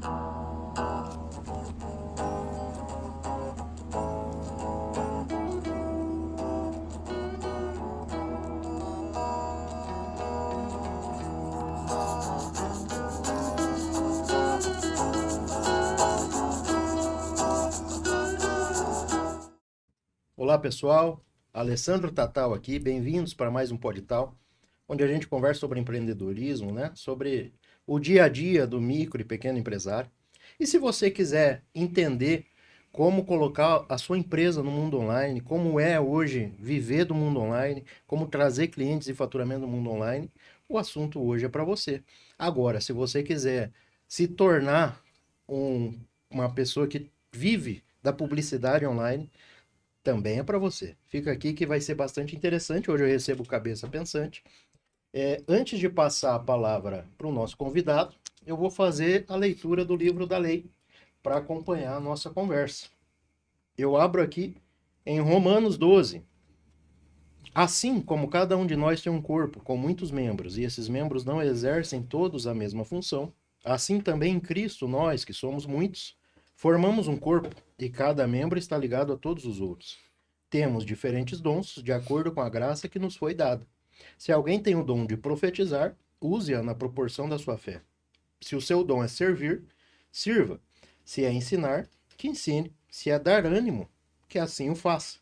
Olá pessoal, Alessandro Tatal aqui, bem-vindos para mais um Podital, onde a gente conversa sobre empreendedorismo, né? Sobre o dia a dia do micro e pequeno empresário. E se você quiser entender como colocar a sua empresa no mundo online, como é hoje viver do mundo online, como trazer clientes e faturamento do mundo online, o assunto hoje é para você. Agora, se você quiser se tornar uma pessoa que vive da publicidade online, também é para você. Fica aqui que vai ser bastante interessante. Hoje eu recebo o Cabeça Pensante. Antes de passar a palavra para o nosso convidado, eu vou fazer a leitura do livro da lei para acompanhar a nossa conversa. Eu abro aqui em Romanos 12. Assim como cada um de nós tem um corpo com muitos membros, e esses membros não exercem todos a mesma função, assim também em Cristo nós, que somos muitos, formamos um corpo, e cada membro está ligado a todos os outros. Temos diferentes dons de acordo com a graça que nos foi dada. Se alguém tem o dom de profetizar, use-a na proporção da sua fé. Se o seu dom é servir, sirva. Se é ensinar, que ensine. Se é dar ânimo, que assim o faça.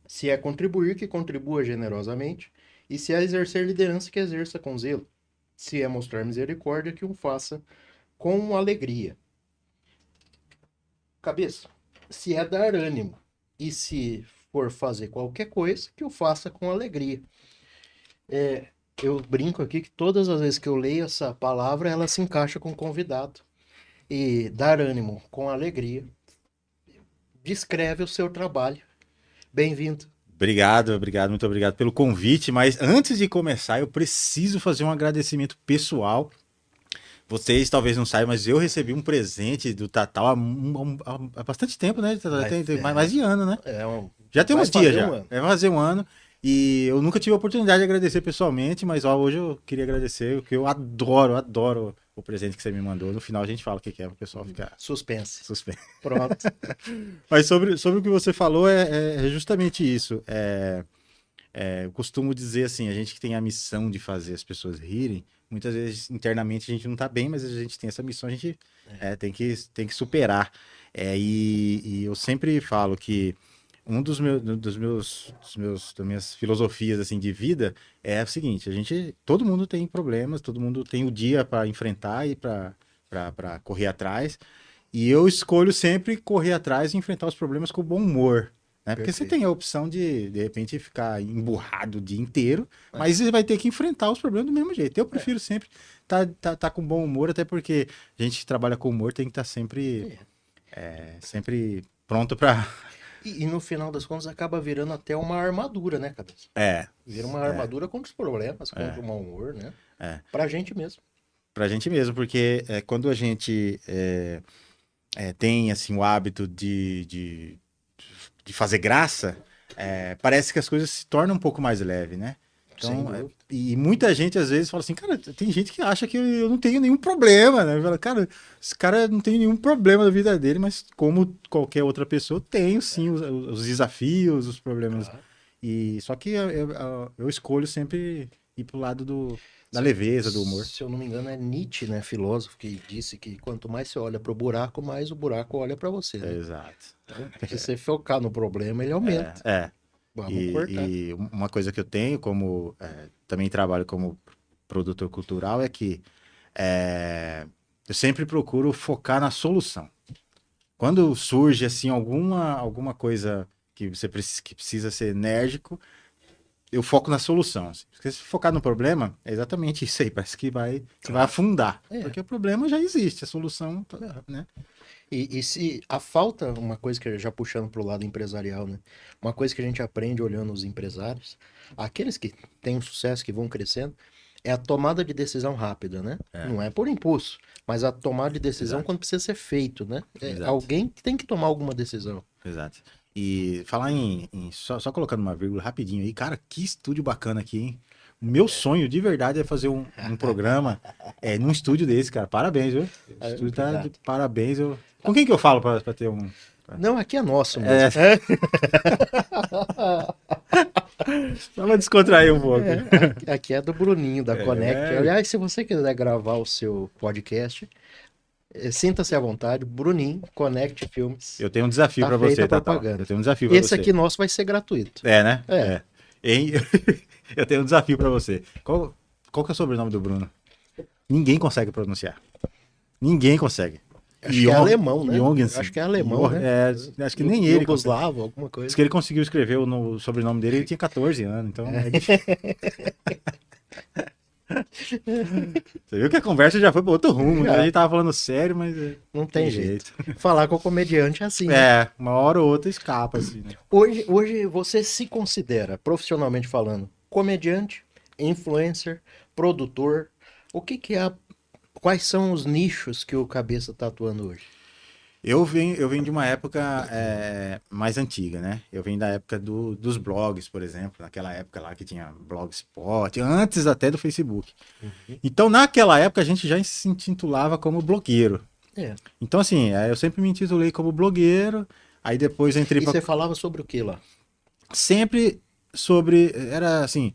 Se é contribuir, que contribua generosamente. E se é exercer liderança, que exerça com zelo. Se é mostrar misericórdia, que o faça com alegria. Cabeça, se é dar ânimo e se for fazer qualquer coisa, que o faça com alegria. Eu brinco aqui que todas as vezes que eu leio essa palavra, ela se encaixa com o convidado. E dar ânimo com alegria descreve o seu trabalho. Bem-vindo. Obrigado, muito obrigado pelo convite. Mas antes de começar, eu preciso fazer um agradecimento pessoal. Vocês talvez não saibam, mas eu recebi um presente do Tatal há bastante tempo, né? Tem mais de ano, né? Já tem uns dias já. Vai fazer um ano. E eu nunca tive a oportunidade de agradecer pessoalmente, mas hoje eu queria agradecer, porque eu adoro o presente que você me mandou. No final a gente fala o que é, para o pessoal ficar... Suspense. Pronto. Mas sobre o que você falou, é justamente isso. Eu costumo dizer assim, a gente que tem a missão de fazer as pessoas rirem, muitas vezes internamente a gente não tá bem, mas a gente tem essa missão, a gente tem que superar. E eu sempre falo que das minhas filosofias assim de vida é o seguinte: todo mundo tem problemas, todo mundo tem o dia para enfrentar e para correr atrás, e eu escolho sempre correr atrás e enfrentar os problemas com bom humor, né? Porque você tem a opção de repente ficar emburrado o dia inteiro, mas você vai ter que enfrentar os problemas do mesmo jeito. Eu prefiro sempre tá com bom humor, até porque a gente que trabalha com humor tem que estar sempre pronto para... E no final das contas acaba virando até uma armadura, né, Cabeça? Vira uma armadura contra os problemas, contra o mau humor, né? Pra gente mesmo. Pra gente mesmo, porque quando a gente tem assim, o hábito de fazer graça, parece que as coisas se tornam um pouco mais leves, né? Então, e muita gente às vezes fala assim, cara, tem gente que acha que eu não tenho nenhum problema, né? Fala, cara, esse cara não tem nenhum problema na vida dele, mas como qualquer outra pessoa, tenho sim os desafios, os problemas. E só que eu escolho sempre ir pro lado da leveza, do humor. Se eu não me engano, é Nietzsche, né, filósofo, que disse que quanto mais você olha pro buraco, mais o buraco olha para você, né? Exato. Então, se você focar no problema, ele aumenta. Vamos cortar. E uma coisa que eu tenho, como também trabalho como produtor cultural, é que eu sempre procuro focar na solução. Quando surge assim alguma coisa que que precisa ser enérgico, eu foco na solução. Assim. Porque se focar no problema, é exatamente isso aí, parece que vai afundar. Porque o problema já existe, a solução, né? E se a falta, uma coisa que já puxando para o lado empresarial, né? Uma coisa que a gente aprende olhando os empresários, aqueles que têm um sucesso, que vão crescendo, é a tomada de decisão rápida, né? Não é por impulso, mas a tomada de decisão quando precisa ser feito, né? Alguém tem que tomar alguma decisão. Exato. E falar só colocando uma vírgula rapidinho aí, cara, que estúdio bacana aqui, hein? Meu sonho, de verdade, é fazer um programa num estúdio desse, cara. Parabéns, viu? O estúdio tá de parabéns. Com quem que eu falo pra ter um... Não, aqui é nosso É, mesmo. É, só pra descontrair um pouco. aqui é do Bruninho, da Connect. É, Aliás, se você quiser gravar o seu podcast, sinta-se à vontade. Bruninho, Connect Filmes. eu tenho um desafio Tá pra feita você, a Tatá. propaganda. Eu tenho um desafio pra Esse você. aqui nosso vai ser gratuito. É, né? É. Hein? Eu tenho um desafio pra você. Qual que é o sobrenome do Bruno? Ninguém consegue pronunciar. Ninguém consegue. Acho que é alemão, né? Jorgensen. Acho que é alemão, né? Acho que nem ele consegue. Yugoslavo, alguma Diz coisa. que ele conseguiu escrever o sobrenome dele, ele tinha 14 anos, então é difícil. Você viu que a conversa já foi para outro rumo, né? Já. A gente tava falando sério, mas Não tem jeito. Falar com o comediante é assim. Né? É, uma hora ou outra escapa, assim, né? Hoje você se considera, profissionalmente falando, comediante, influencer, produtor. O que que é quais são os nichos que o Cabeça tá atuando hoje? Eu venho de uma época mais antiga, né? Eu venho da época dos blogs, por exemplo, naquela época lá que tinha Blogspot, antes até do Facebook. Então, naquela época, a gente já se intitulava como blogueiro. É. Então, assim, eu sempre me intitulei como blogueiro, aí depois eu entrei E você falava sobre o que lá? sempre sobre, era assim,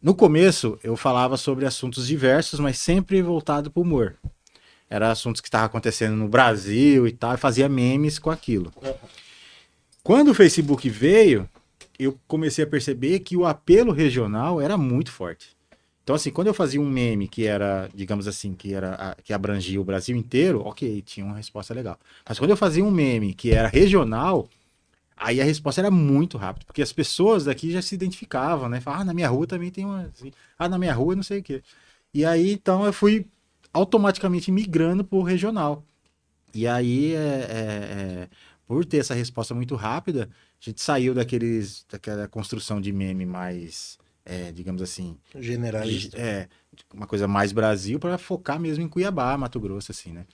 no começo eu falava sobre assuntos diversos, mas sempre voltado para o humor. Era assuntos que estavam acontecendo no Brasil e tal, e fazia memes com aquilo. Quando o Facebook veio, eu comecei a perceber que o apelo regional era muito forte. Então, assim, quando eu fazia um meme que era, digamos assim, que abrangia o Brasil inteiro, ok, tinha uma resposta legal. Mas quando eu fazia um meme que era regional, aí a resposta era muito rápida, porque as pessoas daqui já se identificavam, né? Falavam, na minha rua também tem uma. Assim, na minha rua não sei o quê. E aí, então, eu fui automaticamente migrando para o regional. E aí, por ter essa resposta muito rápida, a gente saiu daquela construção de meme mais, digamos assim, Generalista. uma coisa mais Brasil para focar mesmo em Cuiabá, Mato Grosso, assim, né?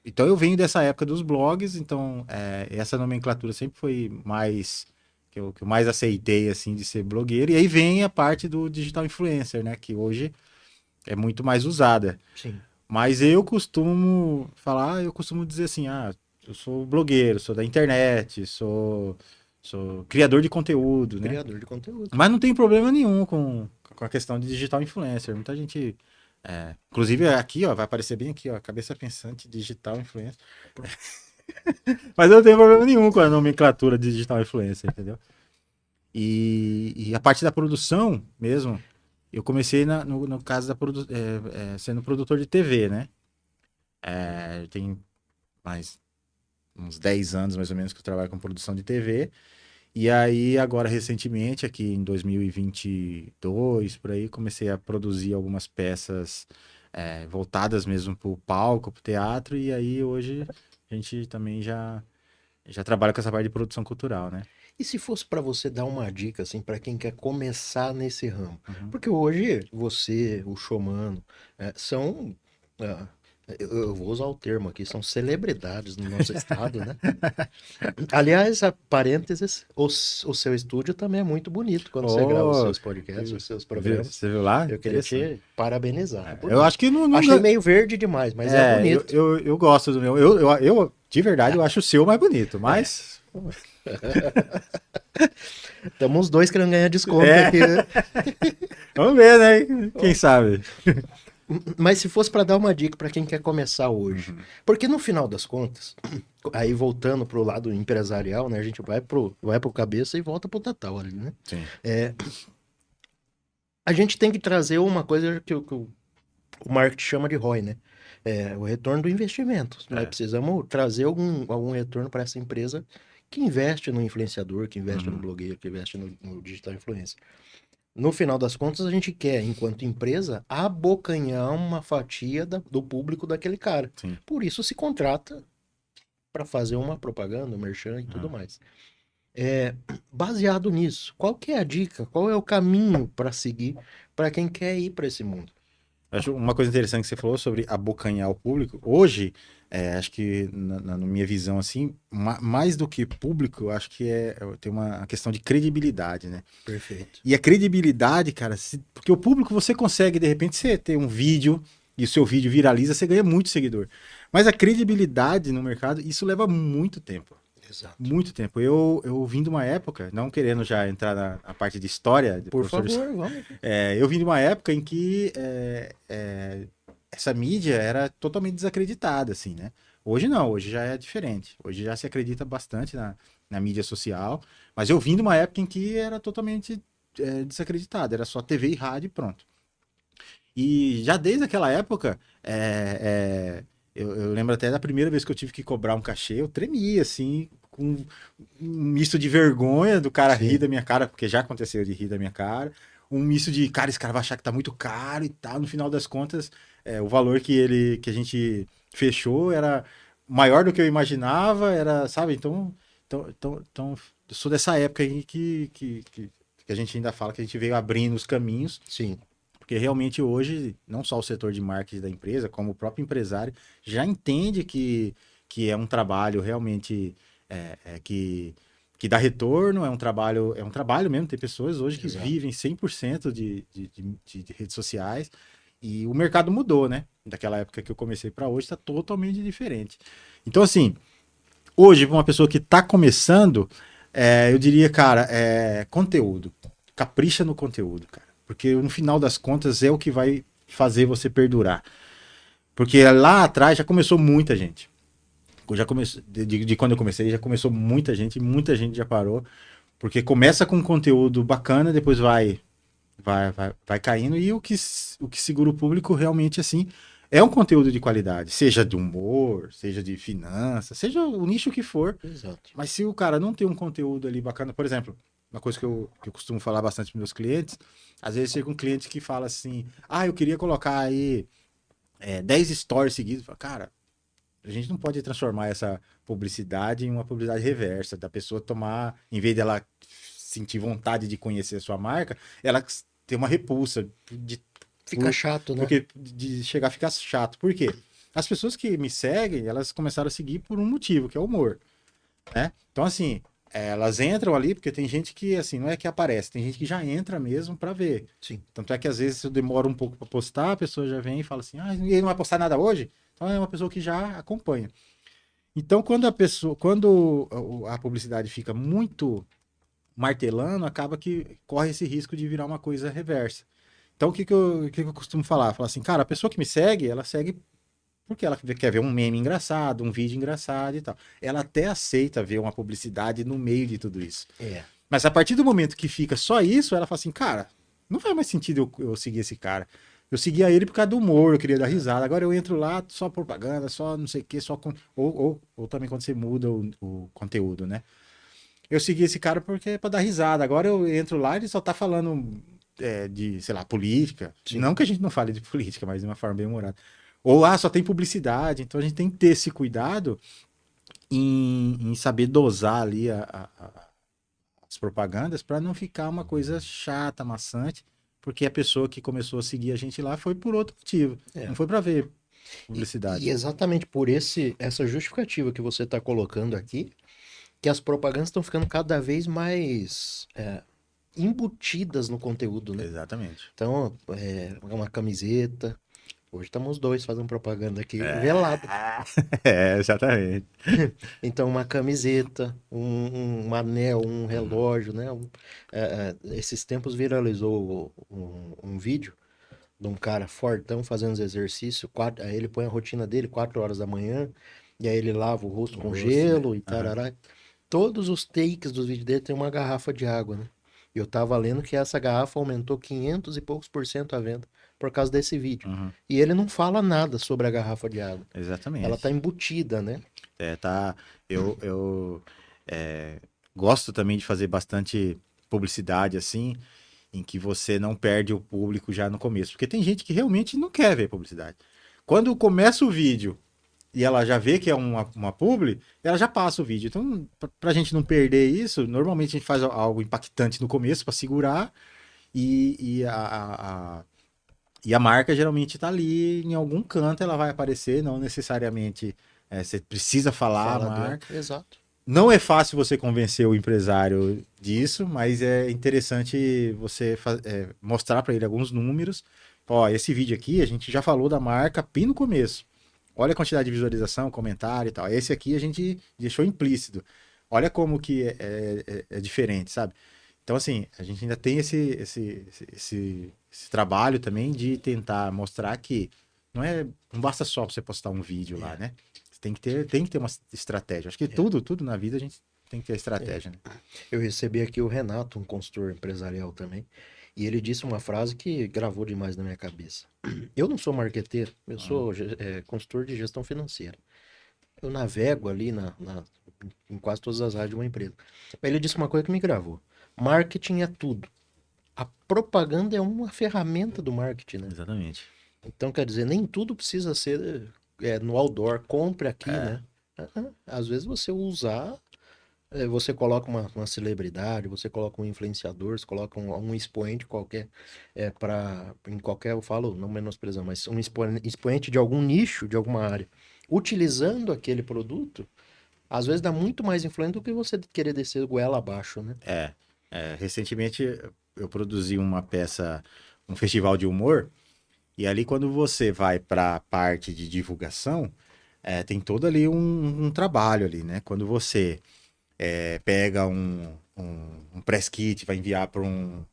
Então eu venho dessa época dos blogs, então essa nomenclatura sempre foi mais que eu mais aceitei assim de ser blogueiro. E aí vem a parte do digital influencer, né? Que hoje é muito mais usada. Sim. Mas eu costumo dizer assim, eu sou blogueiro, sou da internet, sou criador de conteúdo, né? Criador de conteúdo. Mas não tem problema nenhum com a questão de digital influencer. Muita gente. Inclusive aqui, ó, vai aparecer bem aqui, ó, cabeça pensante digital influencer. Mas eu não tenho problema nenhum com a nomenclatura de digital influencer, entendeu? E a parte da produção mesmo, eu comecei no caso sendo produtor de TV, né? Tem mais uns 10 anos mais ou menos que eu trabalho com produção de TV. E aí, agora, recentemente, aqui em 2022, por aí, comecei a produzir algumas peças voltadas mesmo para o palco, para o teatro, e aí hoje a gente também já trabalha com essa parte de produção cultural, né? E se fosse para você dar uma dica assim para quem quer começar nesse ramo? Uhum. Porque hoje você, o Showmano, são ah, eu vou usar o termo aqui, são celebridades no nosso estado, né? Aliás, a parênteses, o seu estúdio também é muito bonito quando você grava os Oh, seus podcasts, os seus programas. você viu lá? Eu queria Interessante. te parabenizar. Eu acho que não Achei meio verde demais, mas é bonito. eu gosto do meu. Eu, de verdade, eu acho o seu mais bonito, mas. Estamos os dois querendo ganhar desconto É. aqui, né? Vamos ver, né? Quem sabe? Mas se fosse para dar uma dica para quem quer começar hoje, porque no final das contas, aí voltando pro lado empresarial, né, a gente vai pro cabeça e volta pro total ali, né? Sim. A gente tem que trazer uma coisa que o marketing chama de ROI, né? O retorno do investimento. Nós precisamos trazer algum retorno para essa empresa que investe no influenciador, que investe no blogueiro, que investe no digital influencer. No final das contas, a gente quer, enquanto empresa, abocanhar uma fatia do público daquele cara. Sim. Por isso se contrata para fazer uma propaganda, um merchan e tudo mais. Baseado nisso, qual que é a dica? Qual é o caminho para seguir para quem quer ir para esse mundo? Acho uma coisa interessante que você falou sobre abocanhar o público. Hoje, acho que na minha visão, assim, mais do que público, eu acho que tem uma questão de credibilidade, né? Perfeito. E a credibilidade, cara, porque o público você consegue, de repente, você ter um vídeo e o seu vídeo viraliza, você ganha muito seguidor. Mas a credibilidade no mercado, isso leva muito tempo. Exato. Muito tempo. Eu vim de uma época, não querendo já entrar na parte de história, de Por professor favor, vamos. eu vim de uma época em que essa mídia era totalmente desacreditada, assim, né? Hoje não, hoje já é diferente. Hoje já se acredita bastante na mídia social, mas eu vim de uma época em que era totalmente desacreditada, era só TV e rádio e pronto. E já desde aquela época, eu lembro até da primeira vez que eu tive que cobrar um cachê, eu tremia, assim, com um misto de vergonha do cara Sim. rir da minha cara, porque já aconteceu de rir da minha cara, um misto de, cara, esse cara vai achar que tá muito caro e tal. No final das contas, o valor que a gente fechou era maior do que eu imaginava, era, sabe? Então eu sou dessa época aí que a gente ainda fala que a gente veio abrindo os caminhos. Sim. Porque realmente hoje, não só o setor de marketing da empresa, como o próprio empresário, já entende que é um trabalho realmente que dá retorno, é um trabalho mesmo. Tem pessoas hoje que Exato. vivem 100% de redes sociais e o mercado mudou, né? Daquela época que eu comecei para hoje, está totalmente diferente. Então, assim, hoje, para uma pessoa que está começando, eu diria, cara, conteúdo. Capricha no conteúdo, cara. Porque no final das contas é o que vai fazer você perdurar. Porque lá atrás já começou muita gente. Já começou, de quando eu comecei, já começou muita gente já parou. Porque começa com um conteúdo bacana, depois vai caindo. E o que segura o público realmente assim é um conteúdo de qualidade. Seja de humor, seja de finanças, seja o nicho que for. Exato. Mas se o cara não tem um conteúdo ali bacana, por exemplo, uma coisa que eu costumo falar bastante para meus clientes, às vezes chega um cliente que fala assim, eu queria colocar aí 10 stories seguidos. Fala, cara, a gente não pode transformar essa publicidade em uma publicidade reversa, da pessoa tomar, em vez dela sentir vontade de conhecer a sua marca, ela ter uma repulsa Fica chato, né? porque de chegar a ficar chato. Por quê? As pessoas que me seguem, elas começaram a seguir por um motivo, que é o humor, né? Então, assim, elas entram ali, porque tem gente que, assim, não é que aparece, tem gente que já entra mesmo pra ver. Sim. Tanto é que às vezes eu demoro um pouco pra postar, a pessoa já vem e fala assim, ele não vai postar nada hoje? Então é uma pessoa que já acompanha. Então, quando a publicidade fica muito martelando, acaba que corre esse risco de virar uma coisa reversa. Então, o que eu costumo falar? Falar assim, cara, a pessoa que me segue, ela segue porque ela quer ver um meme engraçado, um vídeo engraçado e tal. Ela até aceita ver uma publicidade no meio de tudo isso. É. Mas a partir do momento que fica só isso, ela fala assim, cara, não faz mais sentido eu seguir esse cara. Eu seguia ele por causa do humor, eu queria dar risada. Agora eu entro lá, só propaganda, só não sei o que, só. Ou também quando você muda o conteúdo, né? Eu segui esse cara porque é pra dar risada. Agora eu entro lá e ele só tá falando de, sei lá, política. Sim. Não que a gente não fale de política, mas de uma forma bem humorada. Ou, só tem publicidade. Então a gente tem que ter esse cuidado em saber dosar ali as propagandas para não ficar uma coisa chata, maçante, porque a pessoa que começou a seguir a gente lá foi por outro motivo. É. Não foi para ver E publicidade. exatamente por essa justificativa que você está colocando aqui, que as propagandas estão ficando cada vez mais embutidas no conteúdo, né? Exatamente. Então, uma camiseta. Hoje estamos dois fazendo propaganda aqui, velado. Exatamente. Então, uma camiseta, um anel, um relógio, né? Esses tempos viralizou um vídeo de um cara fortão fazendo os exercícios. Aí ele põe a rotina dele, 4 horas da manhã, e aí ele lava o rosto com gelo e tarará. Todos os takes dos vídeos dele tem uma garrafa de água, né? E eu tava lendo que essa garrafa aumentou 500 e poucos por cento a venda por causa desse vídeo. E ele não fala nada sobre a garrafa de água. Exatamente. Ela tá embutida, né? Eu gosto também de fazer bastante publicidade assim, em que você não perde o público já no começo. Porque tem gente que realmente não quer ver publicidade. Quando começa o vídeo e ela já vê que é uma publi, ela já passa o vídeo. Então, pra gente não perder isso, normalmente a gente faz algo impactante no começo para segurar e E a marca geralmente está ali em algum canto, ela vai aparecer, não necessariamente você precisa falar a Fala dela. marca. Exato. Não é fácil você convencer o empresário disso, mas é interessante você mostrar para ele alguns números. Ó, esse vídeo aqui a gente já falou da marca bem no começo. Olha a quantidade de visualização, comentário e tal. Esse aqui a gente deixou implícito. Olha como que é diferente, sabe? Então, assim, a gente ainda tem esse trabalho também de tentar mostrar que não basta só você postar um vídeo lá, né? Você tem que ter uma estratégia. Acho que tudo na vida a gente tem que ter estratégia, né? Eu recebi aqui o Renato, um consultor empresarial também, e ele disse uma frase que gravou demais na minha cabeça. Eu não sou marqueteiro, eu sou consultor de gestão financeira. Eu navego ali em quase todas as áreas de uma empresa. Mas ele disse uma coisa que me gravou. Marketing é tudo. A propaganda é uma ferramenta do marketing, né? Exatamente. Então, quer dizer, nem tudo precisa ser no outdoor, compre aqui, né? Às vezes você usar, você coloca uma celebridade, você coloca um influenciador, você coloca um expoente qualquer, em qualquer, eu falo, não menosprezando, mas um expoente de algum nicho, de alguma área, utilizando aquele produto, às vezes dá muito mais influência do que você querer descer goela abaixo, né? Recentemente eu produzi uma peça, um festival de humor, e ali quando você vai para a parte de divulgação, tem todo ali um trabalho ali, né? Quando você pega um press kit, vai enviar pra um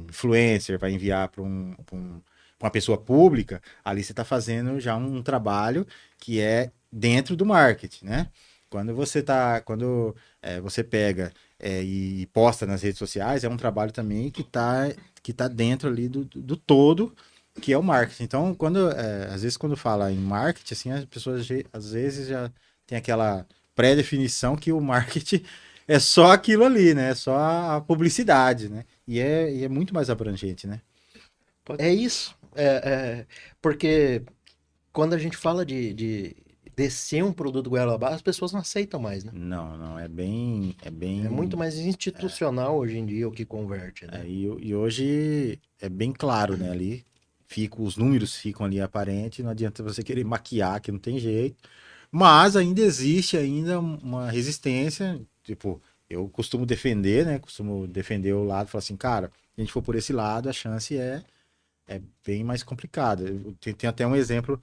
influencer, vai enviar pra uma pessoa pública, ali você está fazendo já um trabalho que é dentro do marketing, né? Quando você pega e posta nas redes sociais, é um trabalho também que tá dentro ali do todo, que é o marketing. Então, às vezes quando fala em marketing, assim, as pessoas às vezes já tem aquela pré-definição que o marketing é só aquilo ali, né? É só a publicidade, né? E é muito mais abrangente, né? É isso. Porque quando a gente fala de descer um produto goela abaixo, as pessoas não aceitam mais, né? Não, não, é É muito bem, mais institucional hoje em dia o que converte, né? e hoje é bem claro, né? Ali os números ficam ali aparentes, não adianta você querer maquiar, que não tem jeito. Mas ainda existe ainda uma resistência, tipo, eu costumo defender, né? Costumo defender o lado, falar assim, cara, se a gente for por esse lado, a chance é bem mais complicada. Tem até um exemplo,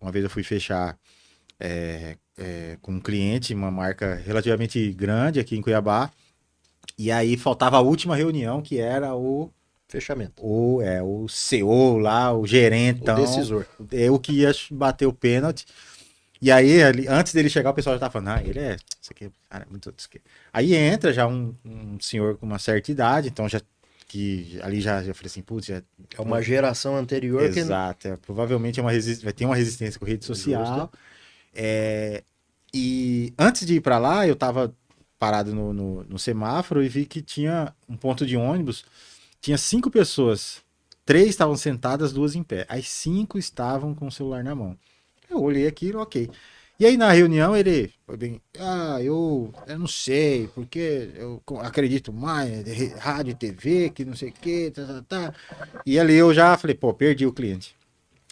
uma vez eu fui fechar com um cliente, uma marca relativamente grande aqui em Cuiabá, e aí faltava a última reunião, que era Fechamento. o CEO lá, o O gerentão, decisor. eu que ia bater o pênalti. E aí, antes dele chegar, o pessoal já tava falando, ele isso aqui, cara, muito isso aqui. Aí entra já um senhor com uma certa idade, então que ali já falei assim, putz, É uma geração anterior que. exato, provavelmente vai ter uma resistência com rede social. Justo. E antes de ir para lá, eu tava parado no semáforo e vi que tinha um ponto de ônibus, tinha 5 pessoas, 3 estavam sentadas, 2 em pé. As 5 estavam com o celular na mão. Eu olhei aquilo, ok. E aí na reunião ele foi bem, eu não sei, porque eu acredito mais em rádio e TV, que não sei o que, tá. E ali eu já falei, pô, perdi o cliente.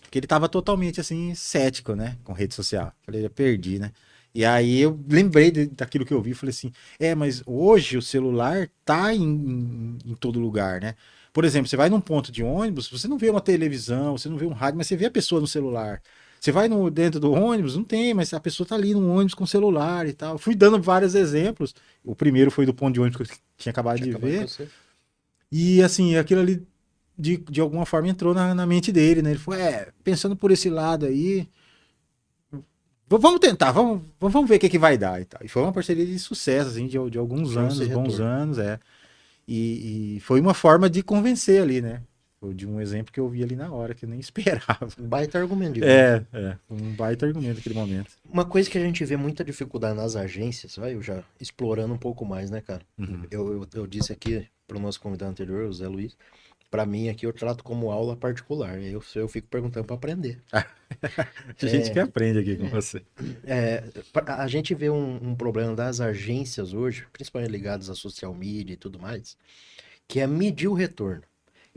Porque ele tava totalmente assim, cético, né, com rede social. Falei, já perdi, né? E aí eu lembrei daquilo que eu vi, falei assim, mas hoje o celular tá em todo lugar, né? Por exemplo, você vai num ponto de ônibus, você não vê uma televisão, você não vê um rádio, mas você vê a pessoa no celular. Você vai dentro do ônibus, não tem, mas a pessoa tá ali no ônibus com o celular e tal. Fui dando vários exemplos. O primeiro foi do ponto de ônibus que eu tinha acabado de ver. E assim, aquilo ali de alguma forma entrou na mente dele, né? Ele falou, pensando por esse lado aí, vamos tentar, vamos ver o que vai dar e tal. E foi uma parceria de sucesso, assim, de alguns Trouxe anos, bons retorno. anos, E foi uma forma de convencer ali, né? Foi de um exemplo que eu vi ali na hora, que eu nem esperava. Baita argumento de venda. Um baita argumento naquele momento. Uma coisa que a gente vê muita dificuldade nas agências, vai, eu já explorando um pouco mais, né, cara? Uhum. Eu disse aqui para o nosso convidado anterior, o Zé Luiz, para mim aqui eu trato como aula particular. Eu fico perguntando para aprender. A gente que aprende aqui com você. A gente vê um problema das agências hoje, principalmente ligadas à social media e tudo mais, que é medir o retorno.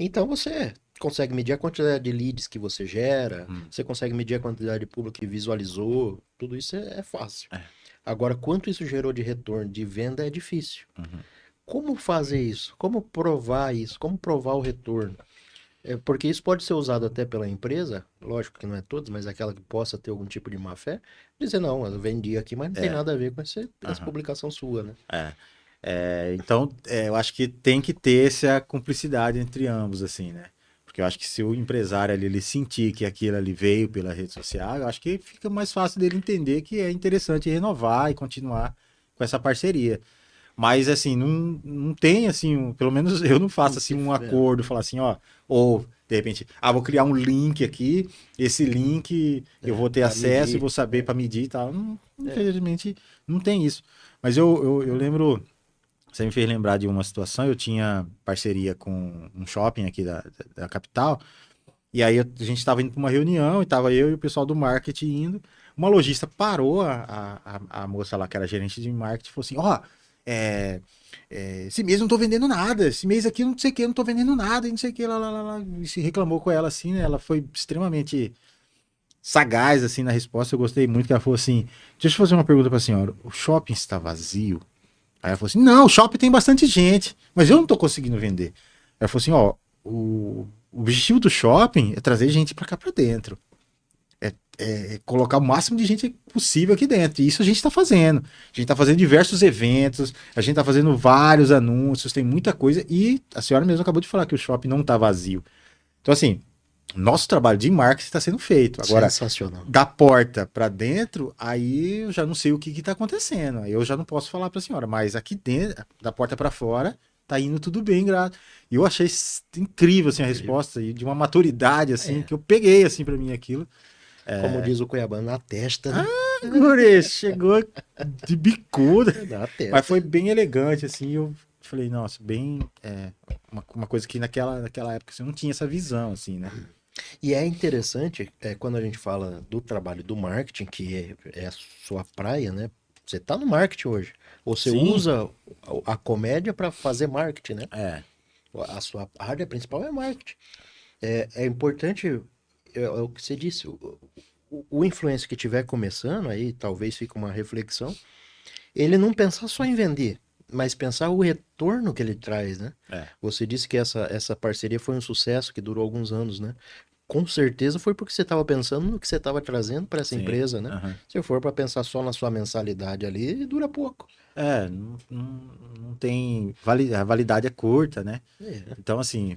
Então você consegue medir a quantidade de leads que você gera, Hum. você consegue medir a quantidade de público que visualizou, tudo isso é fácil. É. Agora, quanto isso gerou de retorno de venda é difícil. Uhum. Como fazer isso? Como provar isso? Como provar o retorno? Porque isso pode ser usado até pela empresa, lógico que não é todas, mas aquela que possa ter algum tipo de má fé, dizer, não, eu vendi aqui, mas não tem nada a ver com essa Aham. publicação sua, né? Então, eu acho que tem que ter essa cumplicidade entre ambos, assim, né? Porque eu acho que se o empresário ali, ele sentir que aquilo ali veio pela rede social, eu acho que fica mais fácil dele entender que é interessante renovar e continuar com essa parceria. Mas, assim, não tem, assim, pelo menos eu não faço, assim, um acordo, falar assim, ó, ou, de repente, vou criar um link aqui, esse link eu vou ter pra acesso e medir. vou saber para medir e tal. Infelizmente, não tem isso. Mas eu lembro, você me fez lembrar de uma situação, eu tinha parceria com um shopping aqui da capital, e aí a gente estava indo para uma reunião, e estava eu e o pessoal do marketing indo, uma lojista parou a moça lá, que era gerente de marketing, e falou assim, ó, esse mês eu não tô vendendo nada, esse mês aqui eu não sei o que, eu não tô vendendo nada, e não sei o que, lá, e se reclamou com ela assim, né, ela foi extremamente sagaz, assim, na resposta, eu gostei muito, que ela falou assim, deixa eu fazer uma pergunta para a senhora, o shopping está vazio? Aí ela falou assim: não, o shopping tem bastante gente, mas eu não tô conseguindo vender. Ela falou assim: ó, o objetivo do shopping é trazer gente pra cá pra dentro. É colocar o máximo de gente possível aqui dentro. E isso a gente tá fazendo. A gente tá fazendo diversos eventos, a gente tá fazendo vários anúncios, tem muita coisa. E a senhora mesmo acabou de falar que o shopping não tá vazio. Então, assim, nosso trabalho de marketing está sendo feito. Agora, Sensacional. da porta para dentro, aí eu já não sei o que está acontecendo. Aí eu já não posso falar para a senhora, mas aqui dentro, da porta para fora, tá indo tudo bem, grato. E eu achei incrível assim a resposta e de uma maturidade assim É, que eu peguei assim para mim aquilo. como diz o Cuiabano, na testa, né? Guri, chegou de bicuda, Na mas testa. foi bem elegante assim. Eu falei, nossa, bem uma coisa que naquela época você não tinha essa visão assim, né? E é interessante, quando a gente fala do trabalho do marketing, que é a sua praia, né? Você tá no marketing hoje. Ou você Sim, usa a comédia para fazer marketing, né? é, A sua área principal é marketing. É importante, é o que você disse, o influencer que estiver começando, aí talvez fique uma reflexão, ele não pensar só em vender, mas pensar o retorno que ele traz, né? é. Você disse que essa parceria foi um sucesso que durou alguns anos, né? Com certeza foi porque você estava pensando no que você estava trazendo para essa Sim. empresa, né? Aham. Se for para pensar só na sua mensalidade ali, dura pouco. Não tem. A validade é curta, né? É, Então, assim,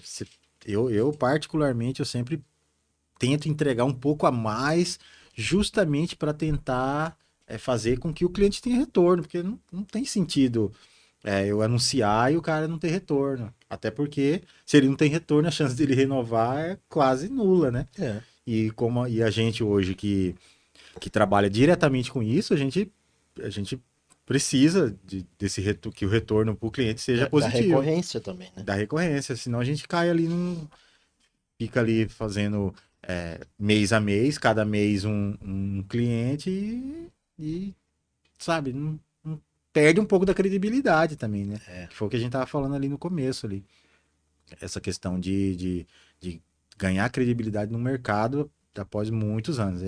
eu particularmente, eu sempre tento entregar um pouco a mais, justamente para tentar fazer com que o cliente tenha retorno, porque não tem sentido eu anunciar e o cara não ter retorno. Até porque, se ele não tem retorno, a chance dele renovar é quase nula, né? é. E a gente hoje que trabalha diretamente com isso, a gente precisa desse que o retorno para o cliente seja Da positivo, recorrência também, né? da recorrência, senão a gente cai ali fica ali fazendo mês a mês, cada mês um cliente e, sabe, perde um pouco da credibilidade também, né? É. Que foi o que a gente tava falando ali no começo ali. Essa questão de ganhar credibilidade no mercado após muitos anos.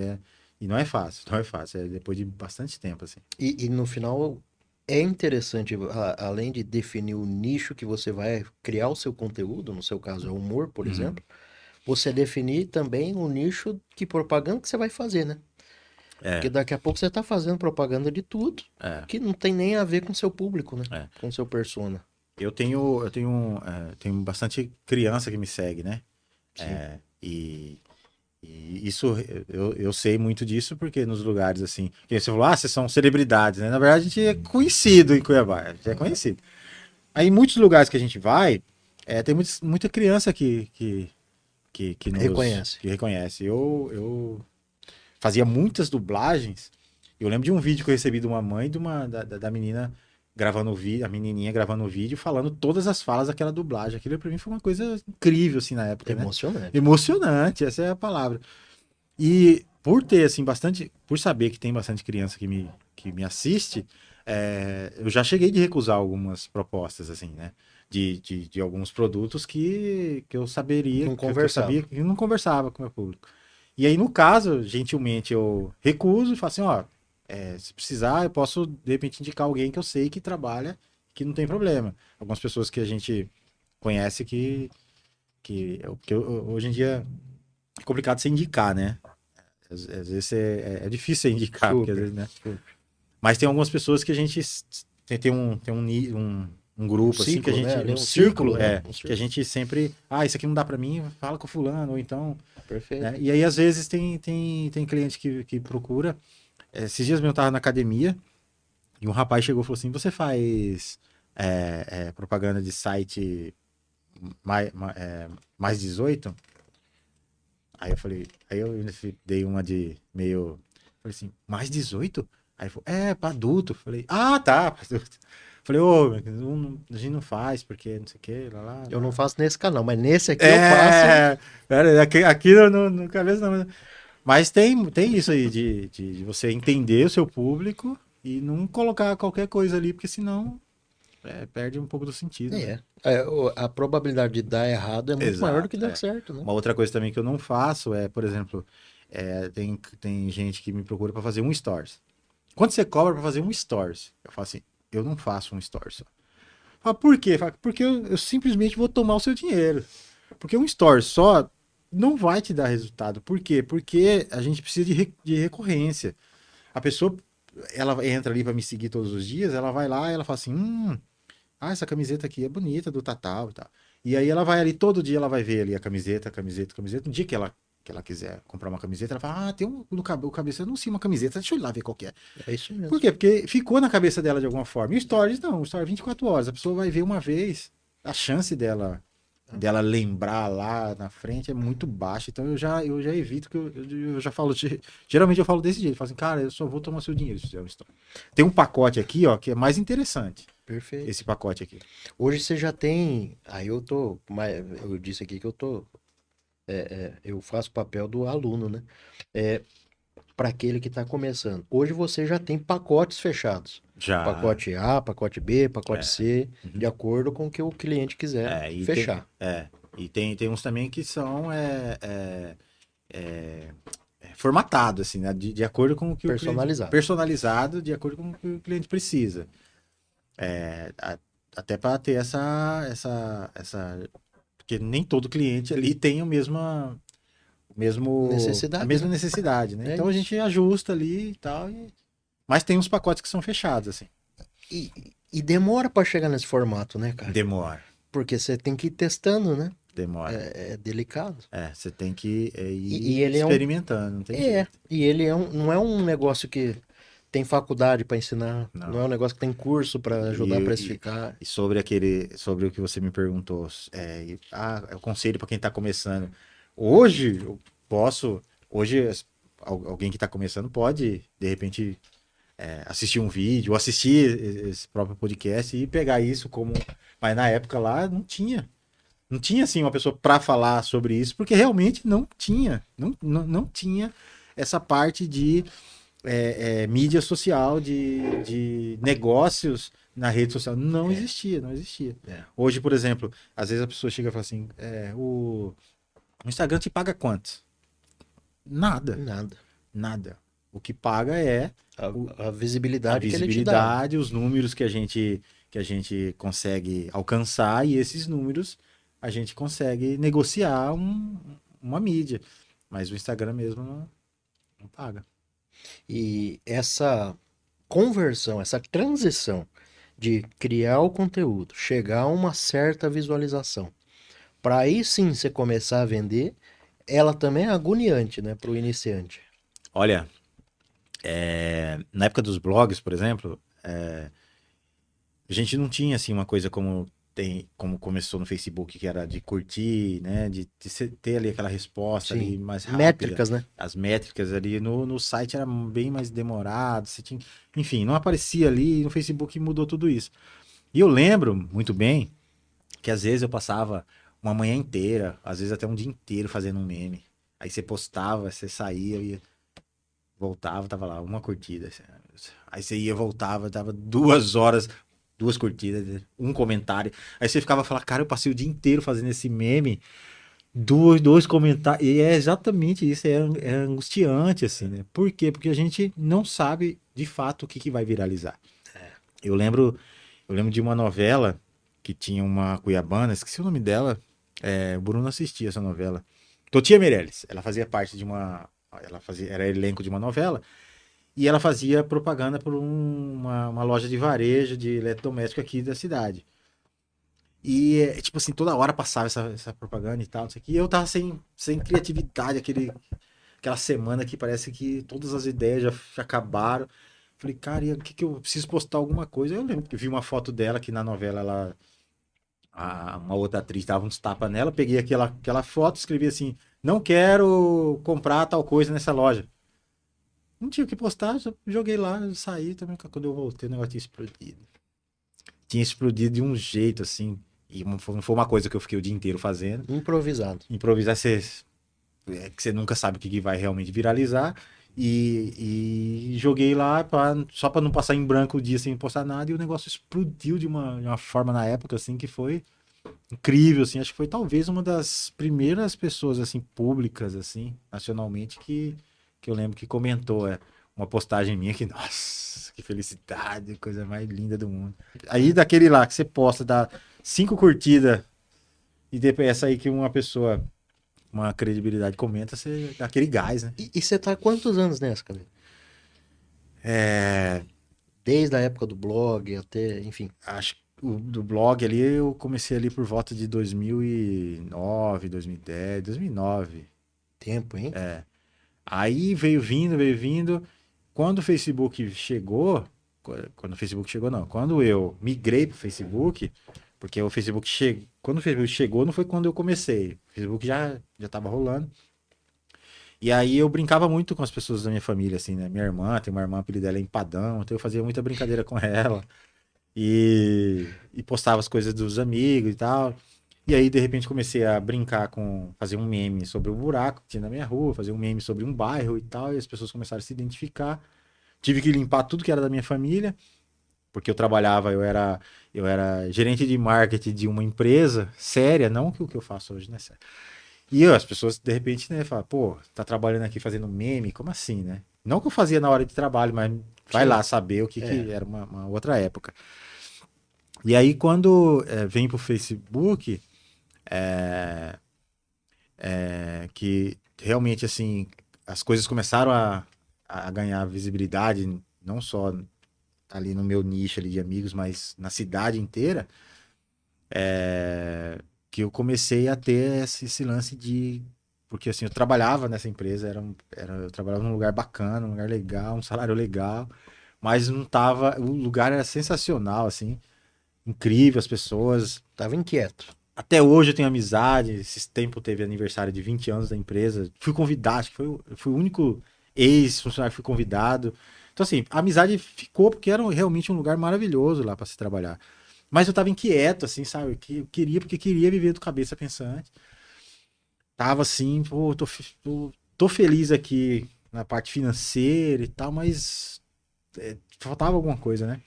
E não é fácil, não é fácil. É depois de bastante tempo, assim. E no final é interessante, além de definir o nicho que você vai criar o seu conteúdo, no seu caso é humor, por Uhum. exemplo, você definir também o nicho que propaganda que você vai fazer, né? Porque É, daqui a pouco você está fazendo propaganda de tudo é, que não tem nem a ver com o seu público, né? é. Com o seu persona. Eu tenho bastante criança que me segue, né? Sim. E isso, eu sei muito disso porque nos lugares assim, que você falou, vocês são celebridades, né? Na verdade, a gente é conhecido em Cuiabá, a gente é conhecido. Aí, em muitos lugares que a gente vai, tem muita criança Reconhece. que reconhece. Eu fazia muitas dublagens. Eu lembro de um vídeo que eu recebi de uma mãe da menina gravando o vídeo, a menininha gravando o vídeo, falando todas as falas daquela dublagem. Aquilo pra mim foi uma coisa incrível, assim, na época, né? Emocionante. Emocionante, essa é a palavra. E por ter, assim, por saber que tem bastante criança que me assiste, eu já cheguei de recusar algumas propostas, assim, né? de alguns produtos que eu saberia, Não que eu conversava. sabia que eu não conversava com o meu público. E aí, no caso, gentilmente eu recuso e falo assim, ó, se precisar, eu posso, de repente, indicar alguém que eu sei que trabalha, que não tem problema. Algumas pessoas que a gente conhece hoje em dia é complicado você indicar, né? Às vezes é difícil você indicar, porque às Super. vezes, né? Super. Mas tem algumas pessoas que a gente tem um Um grupo, assim, que a ciclo, né? gente. Ali, Um um círculo, círculo, né? é. Um Que a círculo. gente sempre. Ah, isso aqui não dá pra mim, fala com o fulano, ou então. Perfeito. Né? E aí, às vezes, tem cliente que procura. Esses dias mesmo eu tava na academia e um rapaz chegou e falou assim: Você faz propaganda de site mais 18? Aí eu falei, aí eu dei uma de meio. Falei assim, mais 18? Aí ele falou, pra adulto. Falei, tá, pra adulto. Falei, a gente não faz, porque não sei o que, lá, lá, Eu não lá. faço nesse canal, mas nesse aqui eu faço. Pera, aqui no cabeça não. Mas tem isso aí de você entender o seu público e não colocar qualquer coisa ali, porque senão perde um pouco do sentido, né? A probabilidade de dar errado é muito maior do que Exato, dar certo, né? Uma outra coisa também que eu não faço por exemplo, tem gente que me procura para fazer um stories. Quando você cobra para fazer um stories, eu falo assim, eu não faço um stories só. Fala, por quê? Fala, porque eu simplesmente vou tomar o seu dinheiro. Porque um stories só não vai te dar resultado. Por quê? Porque a gente precisa de recorrência. A pessoa, ela entra ali para me seguir todos os dias, ela vai lá e ela fala assim, essa camiseta aqui é bonita, do Tatal e tal. E aí ela vai ali, todo dia ela vai ver ali a camiseta, camiseta, camiseta. No dia que ela quiser comprar uma camiseta, ela fala, tem o cabeça, eu não sei uma camiseta, deixa eu ir lá ver qual que é. É isso Por mesmo. quê? Porque ficou na cabeça dela de alguma forma. E o Stories não, o Stories 24 horas. A pessoa vai ver uma vez, a chance dela lembrar lá na frente é muito baixa. Então eu já evito que eu já falo, geralmente eu falo desse jeito, eu falo assim, cara, eu só vou tomar seu dinheiro se fizer um Story. Tem um pacote aqui, ó, que é mais interessante. Perfeito. Esse pacote aqui. Hoje você já tem. Aí eu tô. Eu disse aqui que eu tô. Eu faço o papel do aluno, né? Para aquele que está começando. Hoje você já tem pacotes fechados. Já. Pacote A, pacote B, pacote É. C, de Uhum. acordo com o que o cliente quiser É, e tem, fechar. é, e tem uns também que são formatados, assim, né? De acordo com o que o cliente. Personalizado. Personalizado, de acordo com o que o cliente precisa. Até para ter essa. Porque nem todo cliente ali tem a Necessidade, mesma né? necessidade, né? É Então a isso. gente ajusta ali e tal. Mas tem uns pacotes que são fechados, assim. E, e demora para chegar nesse formato, né, cara? Demora, Porque você tem que ir testando, né? demora. É delicado. Você tem que E ir ele é um. experimentando, não tem jeito. E ele não é um negócio que tem faculdade para ensinar. Não Não. é um negócio que tem curso para ajudar a E, precificar. e sobre o que você me perguntou, o conselho para quem está começando. Hoje, eu posso, hoje, alguém que está começando pode, de repente, assistir um vídeo, ou assistir esse próprio podcast e pegar isso como. Mas na época lá não tinha. Não tinha, assim, uma pessoa para falar sobre isso, porque realmente não tinha. Não tinha essa parte de mídia social, de negócios na rede social. Não É, existia, não existia. é. Hoje, por exemplo, às vezes a pessoa chega e fala assim: o Instagram te paga quanto? Nada, Nada. nada. O que paga é o- A a visibilidade que ele te dá, né? visibilidade, os números que a gente consegue alcançar, e esses números a gente consegue negociar uma mídia. Mas o Instagram mesmo não paga. E essa conversão, essa transição de criar o conteúdo, chegar a uma certa visualização, para aí sim você começar a vender, ela também é agoniante, né, para o iniciante. Olha, na época dos blogs, por exemplo, a gente não tinha assim uma coisa como começou no Facebook, que era de curtir, né? De ter ali aquela resposta ali Sim. mais rápida. Métricas, né? As métricas ali no site era bem mais demorado. Enfim, não aparecia ali. No Facebook mudou tudo isso. E eu lembro muito bem que às vezes eu passava uma manhã inteira, às vezes até um dia inteiro fazendo um meme. Aí você postava, você saía e voltava, tava lá, uma curtida. Aí você ia, voltava, tava 2 horas. 2 curtidas, um comentário. Aí você ficava falando, cara, eu passei o dia inteiro fazendo esse meme, dois comentários. E é exatamente isso, é angustiante, assim, né? Por quê? Porque a gente não sabe de fato o que, que vai viralizar. Eu lembro, eu lembro de uma novela que tinha uma cuiabana, esqueci o nome dela, o Bruno assistia essa novela. Totia Meirelles, ela fazia parte de uma. Ela fazia, era elenco de uma novela. E ela fazia propaganda por uma loja de varejo de eletrodoméstico aqui da cidade. E, tipo assim, toda hora passava essa propaganda e tal, não sei o que. E eu tava sem criatividade, aquela semana que parece que todas as ideias já acabaram. Falei, cara, e o que eu preciso postar alguma coisa? Eu lembro que vi uma foto dela que na novela uma outra atriz dava uns tapas nela. Peguei aquela foto, escrevi assim: não quero comprar tal coisa nessa loja. Não tinha o que postar, só joguei lá, saí também. Quando eu voltei, o negócio tinha explodido. Tinha explodido de um jeito, assim. E não foi uma coisa que eu fiquei o dia inteiro fazendo. Improvisado. Improvisar, que você nunca sabe o que vai realmente viralizar. E joguei lá só pra não passar em branco o dia sem postar nada. E o negócio explodiu de uma forma na época, assim, que foi incrível, assim. Acho que foi talvez uma das primeiras pessoas, assim, públicas, assim, nacionalmente, que eu lembro que comentou, uma postagem minha que, nossa, que felicidade, coisa mais linda do mundo. Aí daquele lá que você posta, dá 5 curtidas e depois essa aí que uma pessoa, uma credibilidade comenta, você dá aquele gás, né? E você tá há quantos anos nessa, cara? É, Desde a época do blog até, enfim, acho que do blog ali eu comecei ali por volta de 2009, 2010, 2009. tempo, hein? Aí veio vindo. Quando o Facebook chegou, quando o Facebook chegou, não, quando eu migrei pro Facebook, porque o Facebook chegou, quando o Facebook chegou, não foi quando eu comecei, o Facebook já tava rolando. E aí eu brincava muito com as pessoas da minha família, assim, né? Minha irmã, tem uma irmã, o apelido dela é Empadão, então eu fazia muita brincadeira com ela. E postava as coisas dos amigos e tal. E aí, de repente, comecei a brincar fazer um meme sobre o buraco que tinha na minha rua, fazer um meme sobre um bairro e tal, e as pessoas começaram a se identificar. Tive que limpar tudo que era da minha família, porque eu trabalhava, eu era gerente de marketing de uma empresa séria, não que o que eu faço hoje, né? E as pessoas, de repente, né, falam, pô, tá trabalhando aqui fazendo meme, como assim, né? Não que eu fazia na hora de trabalho, mas vai Sim. lá saber o que, É. que era uma outra época. E aí, quando vem pro Facebook, que realmente, assim, as coisas começaram a ganhar visibilidade, não só ali no meu nicho ali de amigos, mas na cidade inteira, que eu comecei a ter esse lance de... Porque, assim, eu trabalhava nessa empresa, eu trabalhava num lugar bacana, um lugar legal, um salário legal, mas não tava... O lugar era sensacional, assim, incrível, as pessoas... Tava inquieto. Até hoje eu tenho amizade. Esse tempo teve aniversário de 20 anos da empresa. Fui convidado, acho que fui o único ex-funcionário que fui convidado. Então, assim, a amizade ficou porque era realmente um lugar maravilhoso lá para se trabalhar. Mas eu tava inquieto, assim, sabe? Que eu queria, porque queria viver do cabeça pensante. Tava assim, pô, tô feliz aqui na parte financeira e tal, mas faltava alguma coisa, né?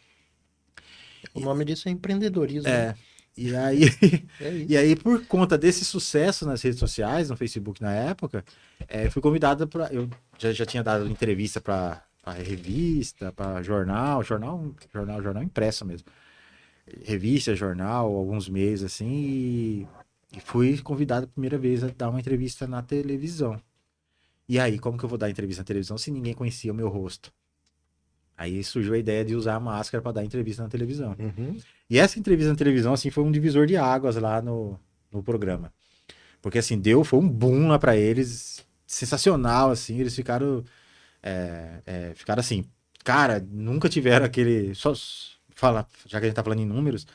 O nome disso é empreendedorismo, né? É, e aí, É e isso. aí por conta desse sucesso nas redes sociais, no Facebook na época, fui convidado para, eu já tinha dado entrevista para revista, para jornal impresso mesmo, revista, jornal, alguns meses assim, e fui convidado a primeira vez a dar uma entrevista na televisão. E aí, como que eu vou dar entrevista na televisão se ninguém conhecia o meu rosto? Aí surgiu a ideia de usar a máscara para dar entrevista na televisão. Uhum. E essa entrevista na televisão, assim, foi um divisor de águas lá no programa. Porque, assim, foi um boom lá pra eles, sensacional, assim, eles ficaram assim, cara, nunca tiveram aquele, já que a gente tá falando em números,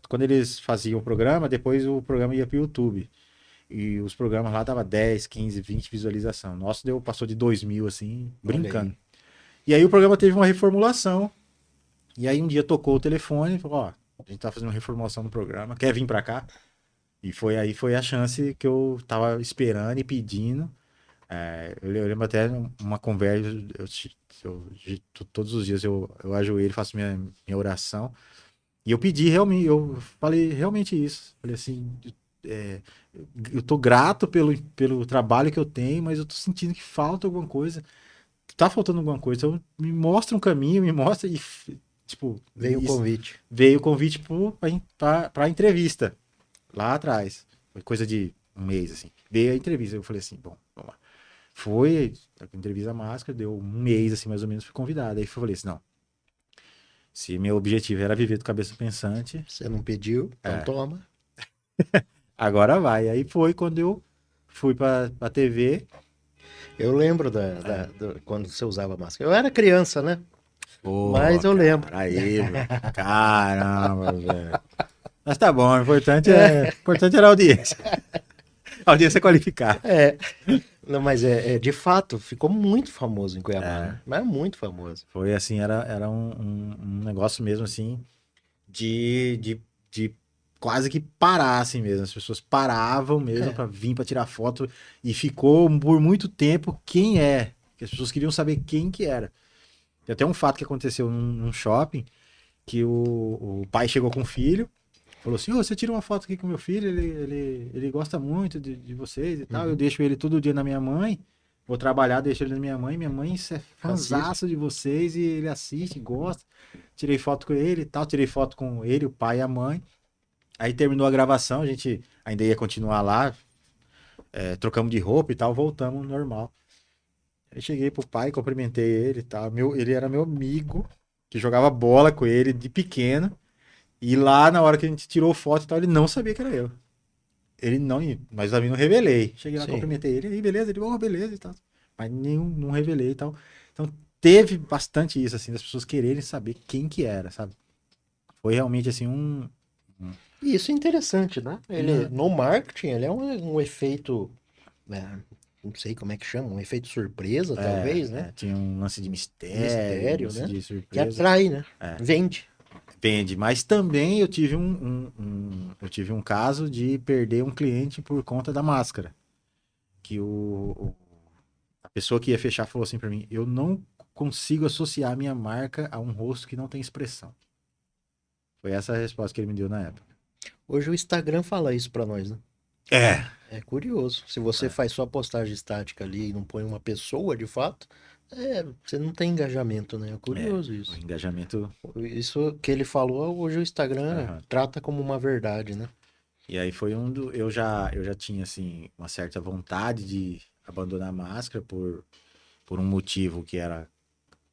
quando eles faziam o programa, depois o programa ia pro YouTube. E os programas lá dava 10, 15, 20 visualização. Nosso passou de 2.000, assim, Olha brincando. aí. E aí o programa teve uma reformulação. E aí um dia tocou o telefone e falou, ó, a gente tá fazendo uma reformulação no programa, quer vir pra cá? E foi a chance que eu tava esperando e pedindo. Eu lembro até uma conversa, todos os dias eu ajoelho, faço minha oração. E eu pedi realmente, eu falei realmente isso. Falei assim, é, eu tô grato pelo trabalho que eu tenho, mas eu tô sentindo que falta alguma coisa. Tá faltando alguma coisa. Então me mostra um caminho, me mostra e, tipo, Veio o isso, convite. veio o convite pra entrevista lá atrás. Foi coisa de um mês, assim. Veio a entrevista. Eu falei assim, bom, vamos lá. Foi, a entrevista máscara, deu um mês, assim, mais ou menos, fui convidado. Aí eu falei assim, não, se meu objetivo era viver do cabeça pensante, Você não pediu, então toma. agora vai. Aí foi quando eu fui pra TV. Eu lembro quando você usava máscara. Eu era criança, né? Pô, Mas eu lembro. cara, aí, velho. Caramba, velho. Mas tá bom, o importante era a audiência. A audiência qualificada. É, não, mas de fato, ficou muito famoso em Cuiabá, né? Mas é muito famoso. Foi assim, era um negócio mesmo assim de quase que parar assim mesmo. As pessoas paravam mesmo É, pra vir pra tirar foto e ficou por muito tempo quem é. Que as pessoas queriam saber quem que era. Tem até um fato que aconteceu num shopping que o pai chegou com o filho, falou assim: Ô, você tira uma foto aqui com meu filho, ele gosta muito de vocês e tal. Eu uhum. deixo ele todo dia na minha mãe. Vou trabalhar, deixo ele na minha mãe é Assiste. fãzaço de vocês e ele assiste, gosta. Tirei foto com ele e tal, tirei foto com ele, o pai e a mãe. Aí terminou a gravação, a gente ainda ia continuar lá, trocamos de roupa e tal, voltamos ao normal. Aí cheguei pro pai, cumprimentei ele e tal. Ele era meu amigo, que jogava bola com ele de pequeno. E lá, na hora que a gente tirou foto e tal, ele não sabia que era eu. Ele não, mas eu não revelei. Cheguei lá, Sim. cumprimentei ele, e beleza, ele, oh, beleza e tal. Mas nenhum, não revelei e tal. Então teve bastante isso, assim, das pessoas quererem saber quem que era, sabe? Foi realmente, assim, E isso é interessante, né? Ele, Não. no marketing, ele é um efeito, né? Não sei como é que chama, um efeito surpresa, talvez, né? Tinha um lance de mistério, um Mistério, lance né? de Que surpresa. atrai, né? É, Vende. vende. Mas também eu tive eu tive um caso de perder um cliente por conta da máscara. Que a pessoa que ia fechar falou assim pra mim: eu não consigo associar a minha marca a um rosto que não tem expressão. Foi essa a resposta que ele me deu na época. Hoje o Instagram fala isso pra nós, né? É. É curioso. Se você É, faz só postagem estática ali e não põe uma pessoa de fato, você não tem engajamento, né? É curioso o isso. engajamento. Isso que ele falou, hoje o Instagram Aham. trata como uma verdade, né? E aí foi eu já tinha assim uma certa vontade de abandonar a máscara por um motivo que era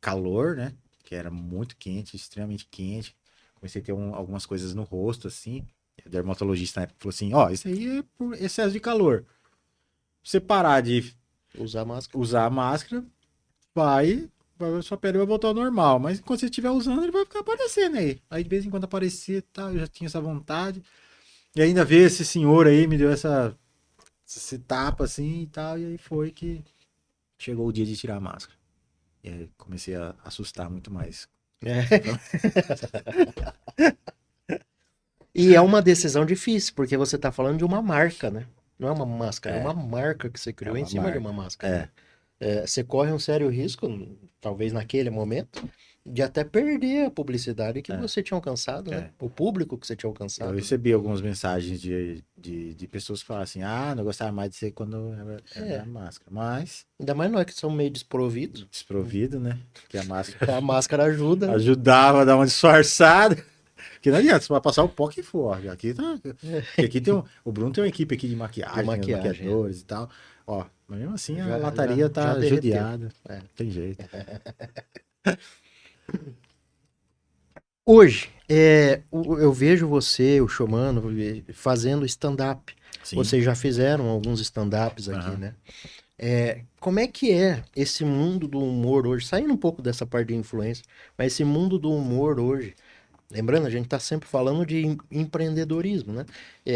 calor, né? Que era muito quente, extremamente quente. Comecei a ter algumas coisas no rosto assim. O dermatologista na época falou assim: ó, isso aí é por excesso de calor. Se você parar de Usar máscara. usar a máscara, sua pele vai voltar ao normal. Mas enquanto você estiver usando, ele vai ficar aparecendo aí. Aí de vez em quando aparecia e tal, eu já tinha essa vontade. E ainda veio esse senhor aí, me deu esse tapa assim e tal. E aí foi que chegou o dia de tirar a máscara. E aí comecei a assustar muito mais. É. E é uma decisão difícil, porque você está falando de uma marca, né? Não é uma máscara, é É, uma marca que você é criou em uma cima de uma marca. máscara, É, né? Você corre um sério risco, talvez naquele momento, de até perder a publicidade que é, você tinha alcançado, né? é. O público que você tinha Eu alcançado, né? recebi algumas mensagens de pessoas que falavam assim: ah, não gostava mais de ser quando era É, máscara. Mas, ainda mais nós que somos meio desprovidos, desprovido, né? Que a máscara a máscara ajuda, né? ajudava a dar uma disfarçada. Porque não adianta, você vai passar o pó que for. Aqui tá. Porque aqui tem o Bruno tem uma equipe aqui de De maquiagem, tem os maquiagem, maquiadores e tal. Ó, mas mesmo assim a lataria já tá derreteu. judiada. É. Tem jeito. Hoje, eu vejo você, o Chomano, fazendo stand-up. Sim. Vocês já fizeram alguns stand-ups aqui, Aham. né? Como é que é esse mundo do humor hoje? Saindo um pouco dessa parte de influência, mas esse mundo do humor hoje. Lembrando, a gente está sempre falando de empreendedorismo, né?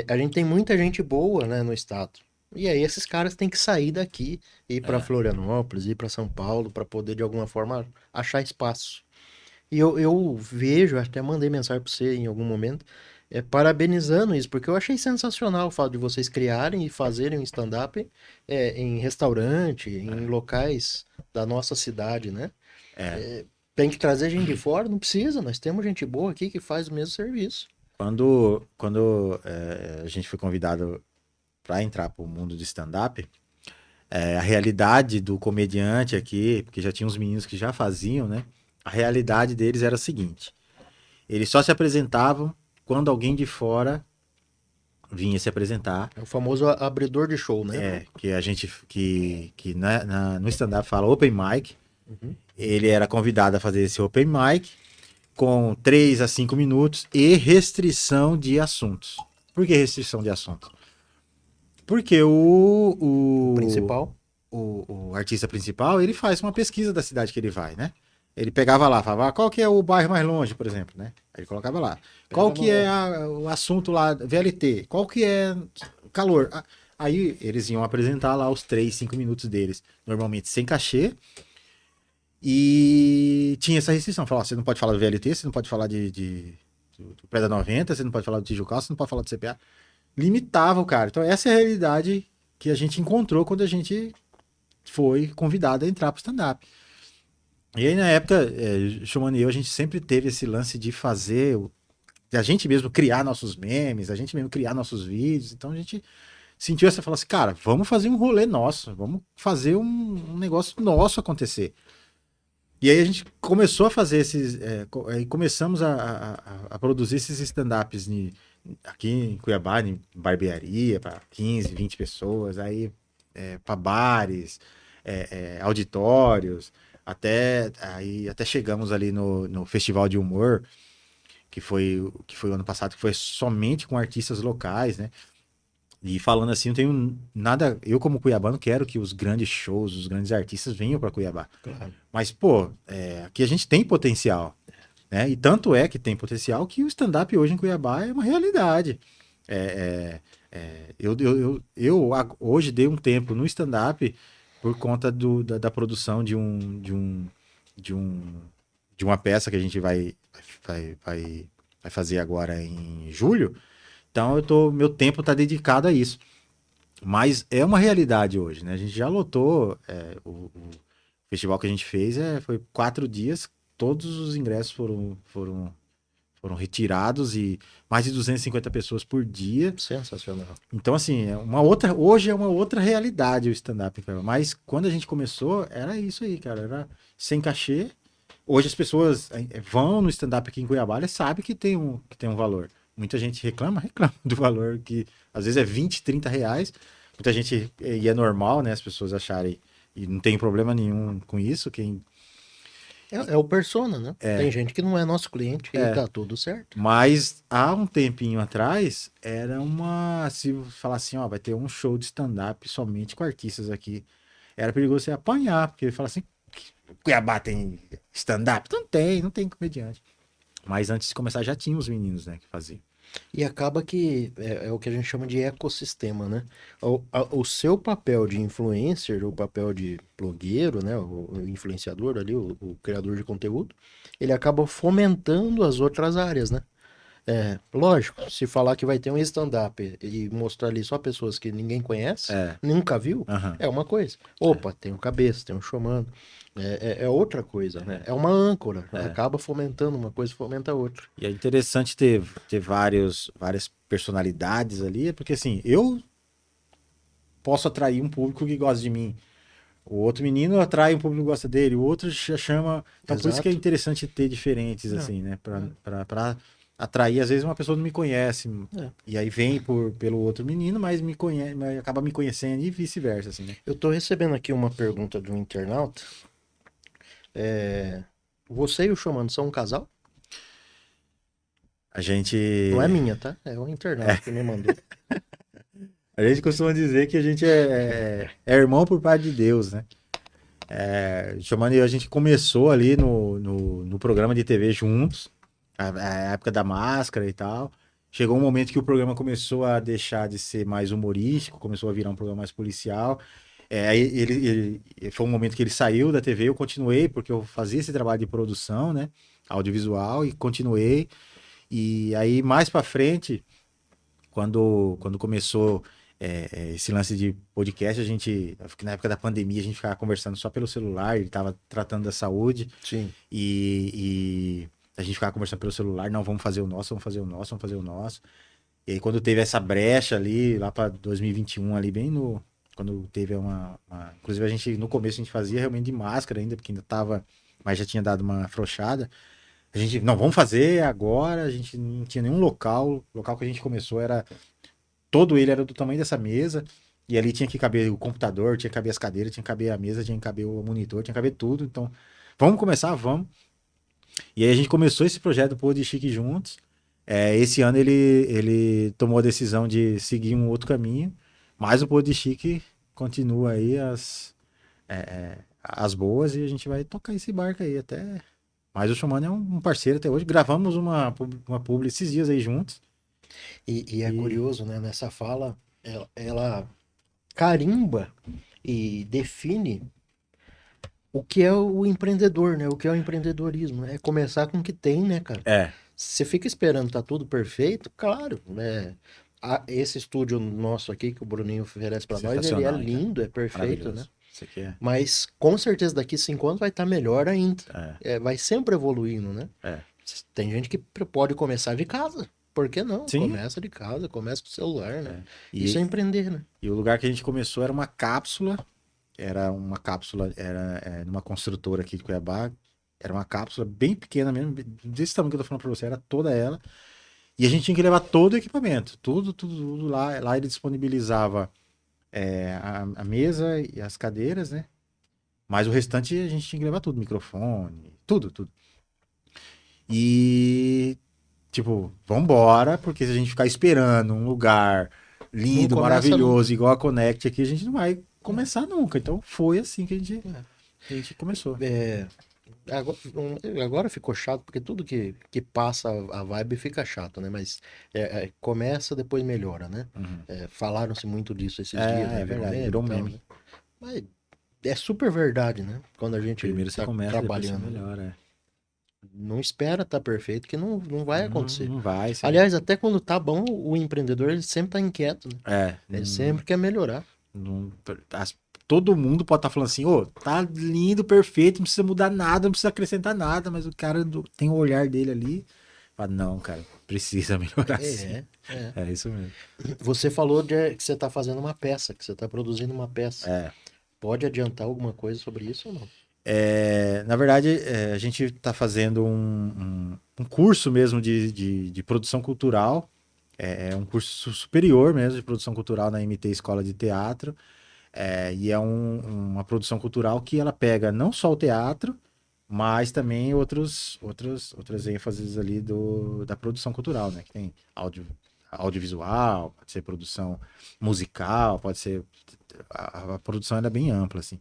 A gente tem muita gente boa, né, no estado. E aí esses caras têm que sair daqui, ir para É. Florianópolis, ir para São Paulo, para poder de alguma forma achar espaço. E eu vejo, até mandei mensagem para você em algum momento, parabenizando isso, porque eu achei sensacional o fato de vocês criarem e fazerem um stand-up em restaurante, em locais da nossa cidade, né? É. Tem que trazer gente de fora? Não precisa, nós temos gente boa aqui que faz o mesmo serviço. Quando a gente foi convidado para entrar para o mundo do stand-up, a realidade do comediante aqui, porque já tinha uns meninos que já faziam, né? A realidade deles era a seguinte: eles só se apresentavam quando alguém de fora vinha se apresentar. É o famoso abridor de show, né? Que a gente que no stand-up fala open mic. Uhum. Ele era convidado a fazer esse open mic com 3 a 5 minutos e restrição de assuntos. Por que restrição de assuntos? Porque Principal. o artista principal, ele faz uma pesquisa da cidade que ele vai, né? Ele pegava lá, falava, qual que é o bairro mais longe, por exemplo, né? Aí ele colocava lá. Qual que é o assunto lá, VLT? Qual que é calor? Aí eles iam apresentar lá os 3, 5 minutos deles, normalmente sem cachê. E tinha essa restrição. Falava, você não pode falar do VLT, você não pode falar do Pré da 90, você não pode falar do Tijucal, você não pode falar do CPA. Limitava o cara. Então essa é a realidade que a gente encontrou quando a gente foi convidado a entrar pro stand-up. E aí, na época, Schumann e eu, a gente sempre teve esse lance de fazer, de a gente mesmo criar nossos memes, a gente mesmo criar nossos vídeos. Então a gente sentiu essa, falou assim, cara, vamos fazer um rolê nosso, vamos fazer um negócio nosso acontecer. E aí a gente começou a fazer aí começamos a produzir esses stand-ups aqui em Cuiabá, em barbearia, para 15, 20 pessoas, aí para bares, auditórios, até chegamos ali no Festival de Humor, que foi o ano passado, que foi somente com artistas locais, né? E falando assim, não tenho nada. Eu, como cuiabano, quero que os grandes shows, os grandes artistas venham para Cuiabá. Claro. Mas, pô, aqui a gente tem potencial, né? E tanto é que tem potencial que o stand-up hoje em Cuiabá é uma realidade. Eu hoje dei um tempo no stand-up por conta da produção de uma peça que a gente vai fazer agora em julho. Então meu tempo está dedicado a isso. Mas é uma realidade hoje, né? A gente já lotou o festival que a gente fez, foi 4 dias, todos os ingressos foram retirados e mais de 250 pessoas por dia. Sensacional. Então, assim, hoje é uma outra realidade o stand-up, cara. Mas quando a gente começou, era isso aí, cara. Era sem cachê. Hoje as pessoas vão no stand-up aqui em Cuiabá e sabem que tem um valor. Muita gente reclama do valor que às vezes é 20, 30 reais. Muita gente, e é normal, né? As pessoas acharem, e não tem problema nenhum com isso. É o persona, né? Tem gente que não é nosso cliente e tá tudo certo. Mas há um tempinho atrás, se falar assim, ó, vai ter um show de stand-up somente com artistas aqui. Era perigoso você apanhar, porque ele fala assim, Cuiabá tem stand-up? Não tem comediante. Mas antes de começar já tinha os meninos, né, que faziam. E acaba que é o que a gente chama de ecossistema, né? O seu papel de influencer, o papel de blogueiro, né? O influenciador ali, o criador de conteúdo, ele acaba fomentando as outras áreas, né? Lógico, se falar que vai ter um stand-up e mostrar ali só pessoas que ninguém conhece, nunca viu, é uma coisa. Opa, tem um cabeça, tem um showman. É outra coisa, né? É uma âncora. Acaba fomentando uma coisa, fomenta a outra. E é interessante ter várias personalidades ali, porque assim, eu posso atrair um público que gosta de mim. O outro menino atrai um público que gosta dele, o outro já chama. Então, por isso que é interessante ter diferentes, assim, né? Pra atrair, às vezes uma pessoa não me conhece, e aí vem pelo outro menino, mas me conhece, mas acaba me conhecendo e vice-versa, assim, né? Eu tô recebendo aqui uma pergunta de um internauta. Você e o Showman são um casal? A gente. Não é minha, tá? É o internauta que me mandou. A gente costuma dizer que a gente é irmão por parte de Deus, né? A gente começou ali no programa de TV juntos, a época da máscara e tal. Chegou um momento que o programa começou a deixar de ser mais humorístico, começou a virar um programa mais policial. Aí foi um momento que ele saiu da TV, eu continuei, porque eu fazia esse trabalho de produção, né? Audiovisual, e continuei. E aí, mais pra frente, quando começou esse lance de podcast, na época da pandemia, a gente ficava conversando só pelo celular, ele tava tratando da saúde, Sim. e a gente ficava conversando pelo celular, não, vamos fazer o nosso, vamos fazer o nosso, vamos fazer o nosso. E aí quando teve essa brecha ali, lá para 2021, ali bem no... Quando teve inclusive no começo a gente fazia realmente de máscara ainda, porque ainda tava... Mas já tinha dado uma afrouxada. A gente, não, vamos fazer agora, a gente não tinha nenhum local. O local que a gente começou todo ele era do tamanho dessa mesa. E ali tinha que caber o computador, tinha que caber as cadeiras, tinha que caber a mesa, tinha que caber o monitor, tinha que caber tudo. Então, vamos começar, vamos. E aí a gente começou esse projeto do Pod Chique juntos. Esse ano ele tomou a decisão de seguir um outro caminho, mas o Pod Chique continua aí as boas e a gente vai tocar esse barco aí até. Mas o Xamã é um parceiro até hoje. Gravamos uma publi esses dias aí juntos. E é curioso, né? Nessa fala, ela carimba e define o que é o empreendedor, né? O que é o empreendedorismo. É começar com o que tem, né, cara? É, Você fica esperando tá tudo perfeito, claro, né? Esse estúdio nosso aqui que o Bruninho oferece para nós, ele é sensacional, hein, cara? lindo, é perfeito, né? Maravilhoso. Isso aqui é. Mas com certeza daqui 5 anos vai estar melhor ainda. É, Vai sempre evoluindo, né? é. Tem gente que pode começar de casa. Por que não? Sim. Começa de casa, começa com o celular, né? E, Isso é empreender, né? e o lugar que a gente começou era uma cápsula. Era numa construtora aqui de Cuiabá. Era uma cápsula bem pequena mesmo, desse tamanho que eu tô falando pra você, era toda ela. E a gente tinha que levar todo o equipamento, tudo lá. Lá ele disponibilizava a mesa e as cadeiras, né? Mas o restante a gente tinha que levar tudo, microfone, tudo. E, tipo, vambora, porque se a gente ficar esperando um lugar Não lindo, começa maravilhoso, igual a Connect aqui, a gente não vai começar nunca. Então foi assim que a gente começou. É, agora ficou chato, porque tudo que passa a vibe fica chato, né? Mas começa, depois melhora, né? Uhum. Falaram-se muito disso esses dias, né? É Virou verdade, meme virou e um tal, meme. né? Mas é super verdade, né? Quando a gente Primeiro você tá começa, depois você trabalhando, né? melhora. Não espera tá perfeito, que não vai Não, acontecer. não vai. Aliás, até quando tá bom, o empreendedor ele sempre tá inquieto, né? Ele Não, sempre quer melhorar. não- todo mundo pode estar falando assim, ô, tá lindo, perfeito, não precisa mudar nada, não precisa acrescentar nada, mas o cara tem o olhar dele ali. Fala, não, cara, precisa melhorar sim. É. É isso mesmo. Você falou que você tá fazendo uma peça, que você tá produzindo uma peça. É. Pode adiantar alguma coisa sobre isso ou não? Na verdade, a gente está fazendo um curso mesmo de produção cultural. É um curso superior mesmo de produção cultural na MT Escola de Teatro. E é uma produção cultural que ela pega não só o teatro, mas também outras ênfases ali da produção cultural, né? Que tem audiovisual, pode ser produção musical, pode ser... A produção ela é bem ampla, assim.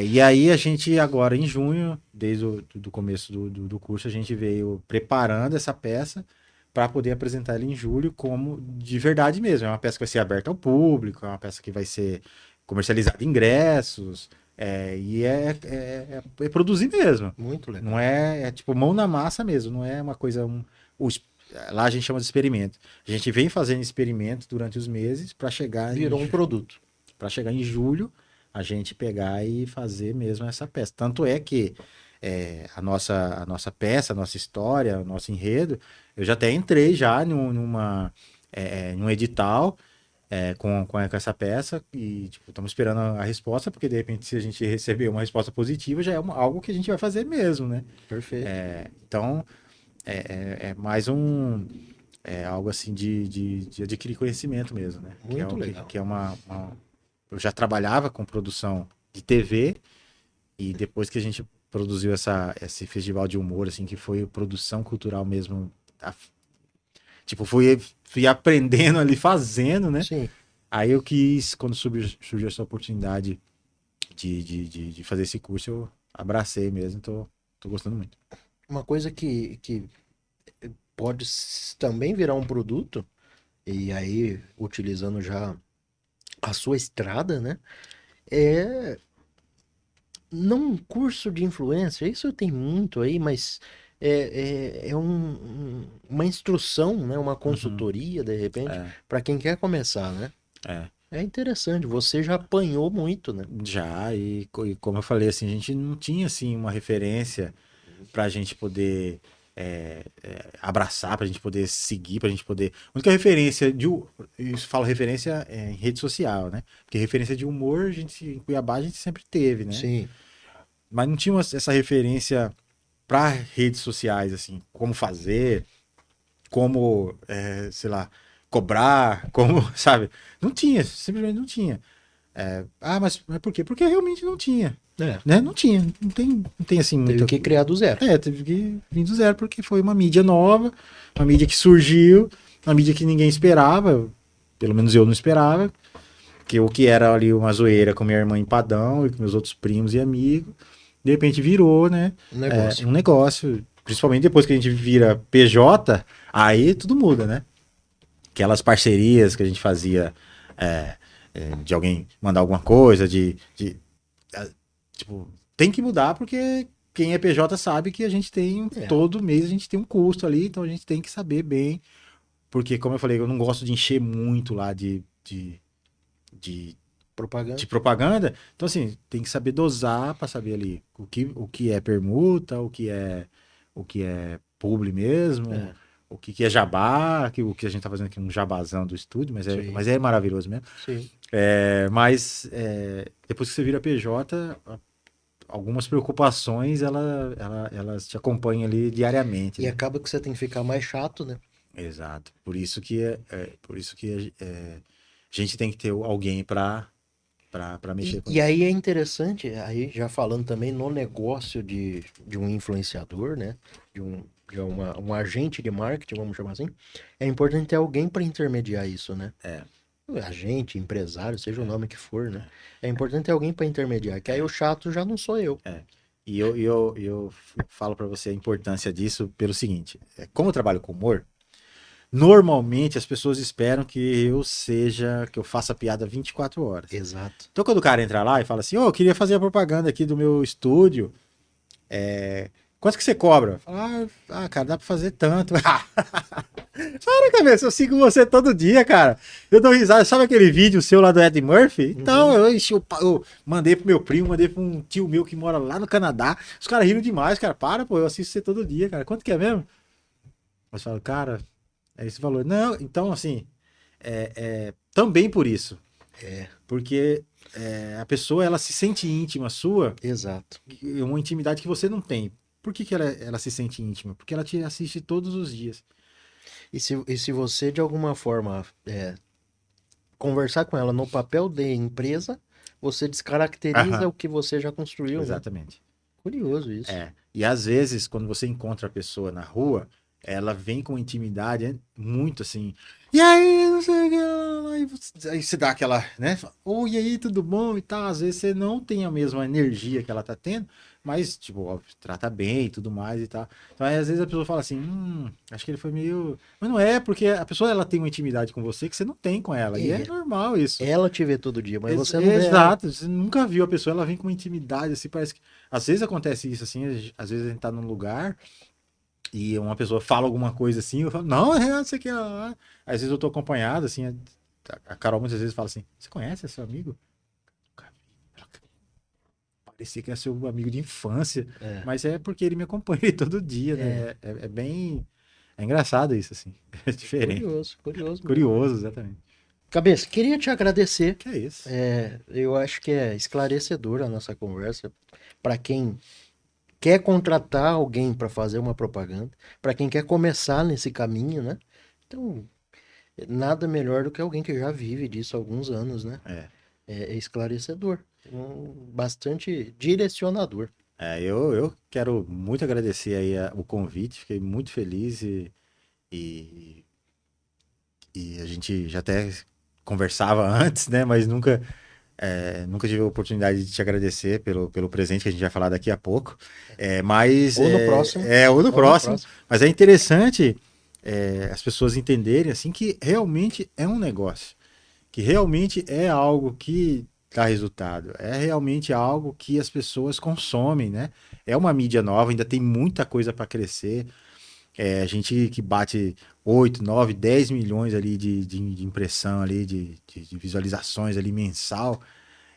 E aí a gente agora em junho, desde o do começo do curso, a gente veio preparando essa peça para poder apresentar ela em julho como de verdade mesmo. É uma peça que vai ser aberta ao público, é uma peça que vai ser comercializada em ingressos, e produzir mesmo. Muito legal. Não é tipo mão na massa mesmo, não é uma coisa. Lá a gente chama de experimento. A gente vem fazendo experimento durante os meses para chegar Virou um produto. para chegar em julho, a gente pegar e fazer mesmo essa peça. Tanto é que a nossa peça, a nossa história, o nosso enredo, eu já até entrei já num edital com essa peça e tipo, estamos esperando a resposta, porque de repente se a gente receber uma resposta positiva, já é algo que a gente vai fazer mesmo, né? Perfeito. Então, é mais algo assim de adquirir conhecimento mesmo, né? Muito legal. Que é eu já trabalhava com produção de TV e depois que a gente produziu esse festival de humor, assim, que foi produção cultural mesmo, tipo, fui aprendendo ali, fazendo, né? Sim. Aí eu quis, quando surgiu essa oportunidade de fazer esse curso, eu abracei mesmo, tô gostando muito. Uma coisa que pode também virar um produto, e aí utilizando já a sua estrada, né? É não um curso de influência, isso tem muito aí, mas uma instrução, né? Uma Uhum. consultoria, de repente, É, para quem quer começar, né? é. É interessante, você já apanhou muito, né? Já, e como eu falei, assim, a gente não tinha, assim, uma referência pra gente poder abraçar, pra gente poder seguir, pra gente poder... A única referência isso falo referência em rede social, né? Porque referência de humor, em Cuiabá a gente sempre teve, né? Sim. Mas não tinha essa referência para redes sociais, assim, como fazer, como, sei lá, cobrar, como, sabe? Não tinha, simplesmente não tinha. Mas por quê? Porque realmente não tinha, É, né? Não tinha, não tem assim teve muita... que criar do zero. Teve que vir do zero, porque foi uma mídia nova, uma mídia que surgiu, uma mídia que ninguém esperava, pelo menos eu não esperava, que o que era ali uma zoeira com minha irmã em Padão e com meus outros primos e amigos, de repente virou, né? Um negócio. Um negócio. Principalmente depois que a gente vira PJ, aí tudo muda, né? Aquelas parcerias que a gente fazia de alguém mandar alguma coisa, tipo, tem que mudar porque quem é PJ sabe que a gente tem, É, todo mês a gente tem um custo ali, então a gente tem que saber bem, porque como eu falei, eu não gosto de encher muito lá de propaganda. de propaganda. Então, assim, tem que saber dosar para saber ali o que é permuta, o que é publi mesmo, É, o que é jabá, o que a gente tá fazendo aqui um jabazão do estúdio, mas é, sim, mas é maravilhoso mesmo. sim. Mas depois que você vira PJ, algumas preocupações elas te acompanham ali diariamente, E né? acaba que você tem que ficar mais chato, né? Exato. Por isso que a gente tem que ter alguém para mexer com E isso. aí é interessante, aí já falando também no negócio de um influenciador, né? De um agente de marketing, vamos chamar assim. É importante ter alguém para intermediar isso, né? É, Agente, empresário, seja o é, nome que for, né? é, É importante ter alguém para intermediar, que aí o é. chato já não sou eu. É. E eu falo para você a importância disso pelo seguinte: como eu trabalho com humor, normalmente as pessoas esperam que eu faça piada 24 horas. Exato. Então, quando o cara entra lá e fala assim, eu queria fazer a propaganda aqui do meu estúdio, quanto que você cobra? Fala, cara, dá pra fazer tanto. Para, cabeça, eu sigo você todo dia, cara. Eu dou risada. Sabe aquele vídeo seu lá do Ed Murphy? Então, Uhum. eu mandei pro meu primo, mandei pra um tio meu que mora lá no Canadá. Os caras riram demais, cara. Para, pô, eu assisto você todo dia, cara. Quanto que é mesmo? Mas fala, cara, é esse valor. Não, então, assim, também por isso. É, Porque a pessoa, ela se sente íntima sua, exato. uma intimidade que você não tem. Por que ela se sente íntima? Porque ela te assiste todos os dias. E se você, de alguma forma, conversar com ela no papel de empresa, você descaracteriza Aham, o que você já construiu, né? exatamente. Curioso isso. E às vezes, quando você encontra a pessoa na rua, ela vem com intimidade muito assim. E aí, não sei o que. Aí você dá aquela, né? E aí, tudo bom e tal. Às vezes você não tem a mesma energia que ela tá tendo, mas, tipo, óbvio, trata bem e tudo mais e tal. Então, aí, às vezes a pessoa fala assim: acho que ele foi meio. Mas não é, porque a pessoa ela tem uma intimidade com você que você não tem com ela. E é É, normal isso. ela te vê todo dia, mas você não vê ela. Exato, você nunca viu a pessoa, ela vem com uma intimidade, assim, parece que. Às vezes acontece isso, assim, às vezes a gente tá num lugar e uma pessoa fala alguma coisa assim, eu falo, não, não sei o que lá. Às vezes eu tô acompanhado, assim, a Carol muitas vezes fala assim: você conhece esse seu amigo? Parecia que é seu amigo de infância, É, mas é porque ele me acompanha todo dia, é, né? É bem. É engraçado isso, assim. É diferente. curioso, curioso mesmo. Curioso, exatamente. Cabeça, queria te agradecer. Que é isso? Eu acho que é esclarecedora a nossa conversa para quem quer contratar alguém para fazer uma propaganda, para quem quer começar nesse caminho, né? Então, nada melhor do que alguém que já vive disso há alguns anos, né? É. É esclarecedor, bastante direcionador. Eu quero muito agradecer aí o convite, fiquei muito feliz e, e a gente já até conversava antes, né? Mas nunca tive a oportunidade de te agradecer pelo presente que a gente vai falar daqui a pouco. Mas Ou no próximo, ou no ou no próximo. próximo. Mas é interessante as pessoas entenderem assim que realmente é um negócio, que realmente é algo que dá resultado. É realmente algo que as pessoas consomem, né? É uma mídia nova, ainda tem muita coisa para crescer. A gente que bate 8, 9, 10 milhões ali de impressão ali, de visualizações ali mensal,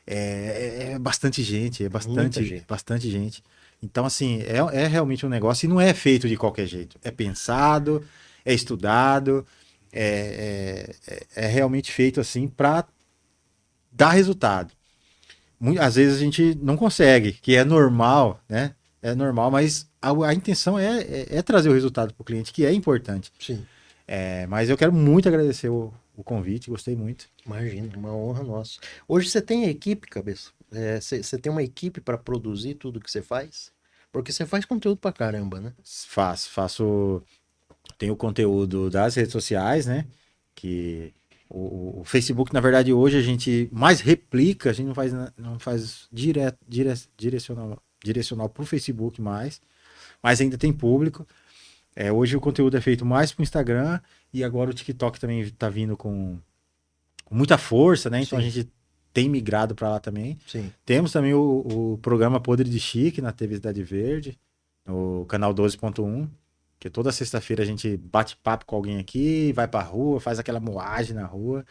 é bastante gente, Muita gente. bastante gente. Então, assim, é realmente um negócio e não é feito de qualquer jeito. É pensado, é estudado, é realmente feito assim para dar resultado. Às vezes a gente não consegue, que é normal, né? É normal, mas a intenção é trazer o resultado para o cliente, que é importante. Sim, Mas eu quero muito agradecer o convite, gostei muito. imagina, uma honra nossa. Hoje você tem equipe, cabeça? Você tem uma equipe para produzir tudo que você faz? Porque você faz conteúdo pra caramba, né? Faço. Tenho o conteúdo das redes sociais, né? Que o Facebook, na verdade, hoje a gente mais replica, a gente não faz direcional para o Facebook mais, mas ainda tem público. Hoje o conteúdo é feito mais para o Instagram e agora o TikTok também está vindo com muita força, né? Então a Sim, gente tem migrado para lá também. sim. Temos também o programa Podre de Chique na TV Cidade Verde, no canal 12.1, que toda sexta-feira a gente bate papo com alguém aqui, vai pra rua, faz aquela moagem na rua.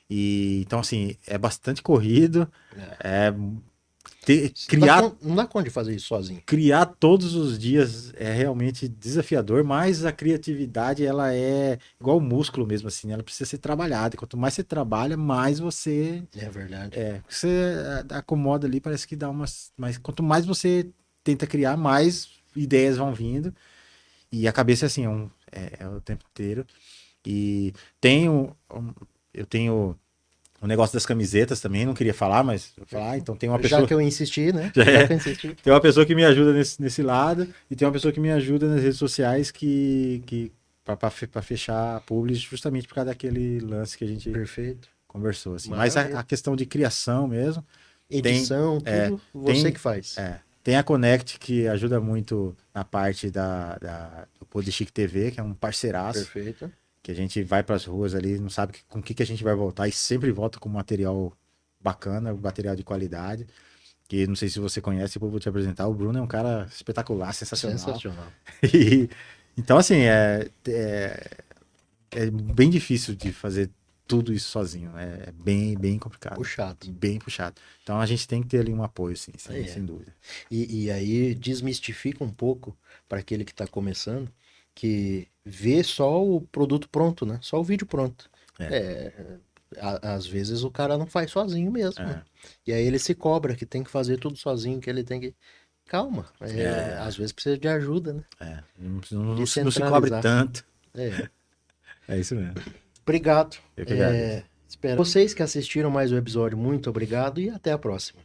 E então, assim, é bastante corrido. É. É, criar, Não dá conta de fazer isso sozinho. criar todos os dias é realmente desafiador, mas a criatividade, ela é igual o músculo mesmo, assim, ela precisa ser trabalhada. E quanto mais você trabalha, mais você É verdade. você acomoda ali, parece que dá umas. Mas quanto mais você tenta criar, mais ideias vão vindo. E a cabeça, assim, é o tempo inteiro. E eu tenho o negócio das camisetas também, não queria falar, mas vou falar. Então tem uma Já pessoa. que eu insisti, né? Já Já é. que eu insisti. Tem uma pessoa que me ajuda nesse lado, e tem uma pessoa que me ajuda nas redes sociais que para fechar a publi, justamente por causa daquele lance que a gente Perfeito. conversou. Assim. Mas Maravilha. a questão de criação mesmo. Edição, tudo você Tem, que faz. tem a Connect que ajuda muito na parte do Podchic TV, que é um parceiraço, Perfeito. que a gente vai para as ruas ali, não sabe com o que a gente vai voltar e sempre volta com material bacana, material de qualidade. Que não sei se você conhece, depois eu vou te apresentar. O Bruno é um cara espetacular, sensacional. Sensacional. E, então, assim, é bem difícil de fazer tudo isso sozinho. É bem complicado. Puxado. Bem puxado. Então a gente tem que ter ali um apoio, sim, É. sem dúvida. E aí desmistifica um pouco para aquele que está começando, que vê só o produto pronto, né? Só o vídeo pronto. Às vezes o cara não faz sozinho mesmo, né? E aí ele se cobra que tem que fazer tudo sozinho, que ele tem que. Calma. Às vezes precisa de ajuda, né? Não se cobre tanto. É isso mesmo. Obrigado. Eu que agradeço. Espero vocês que assistiram mais um episódio, muito obrigado e até a próxima.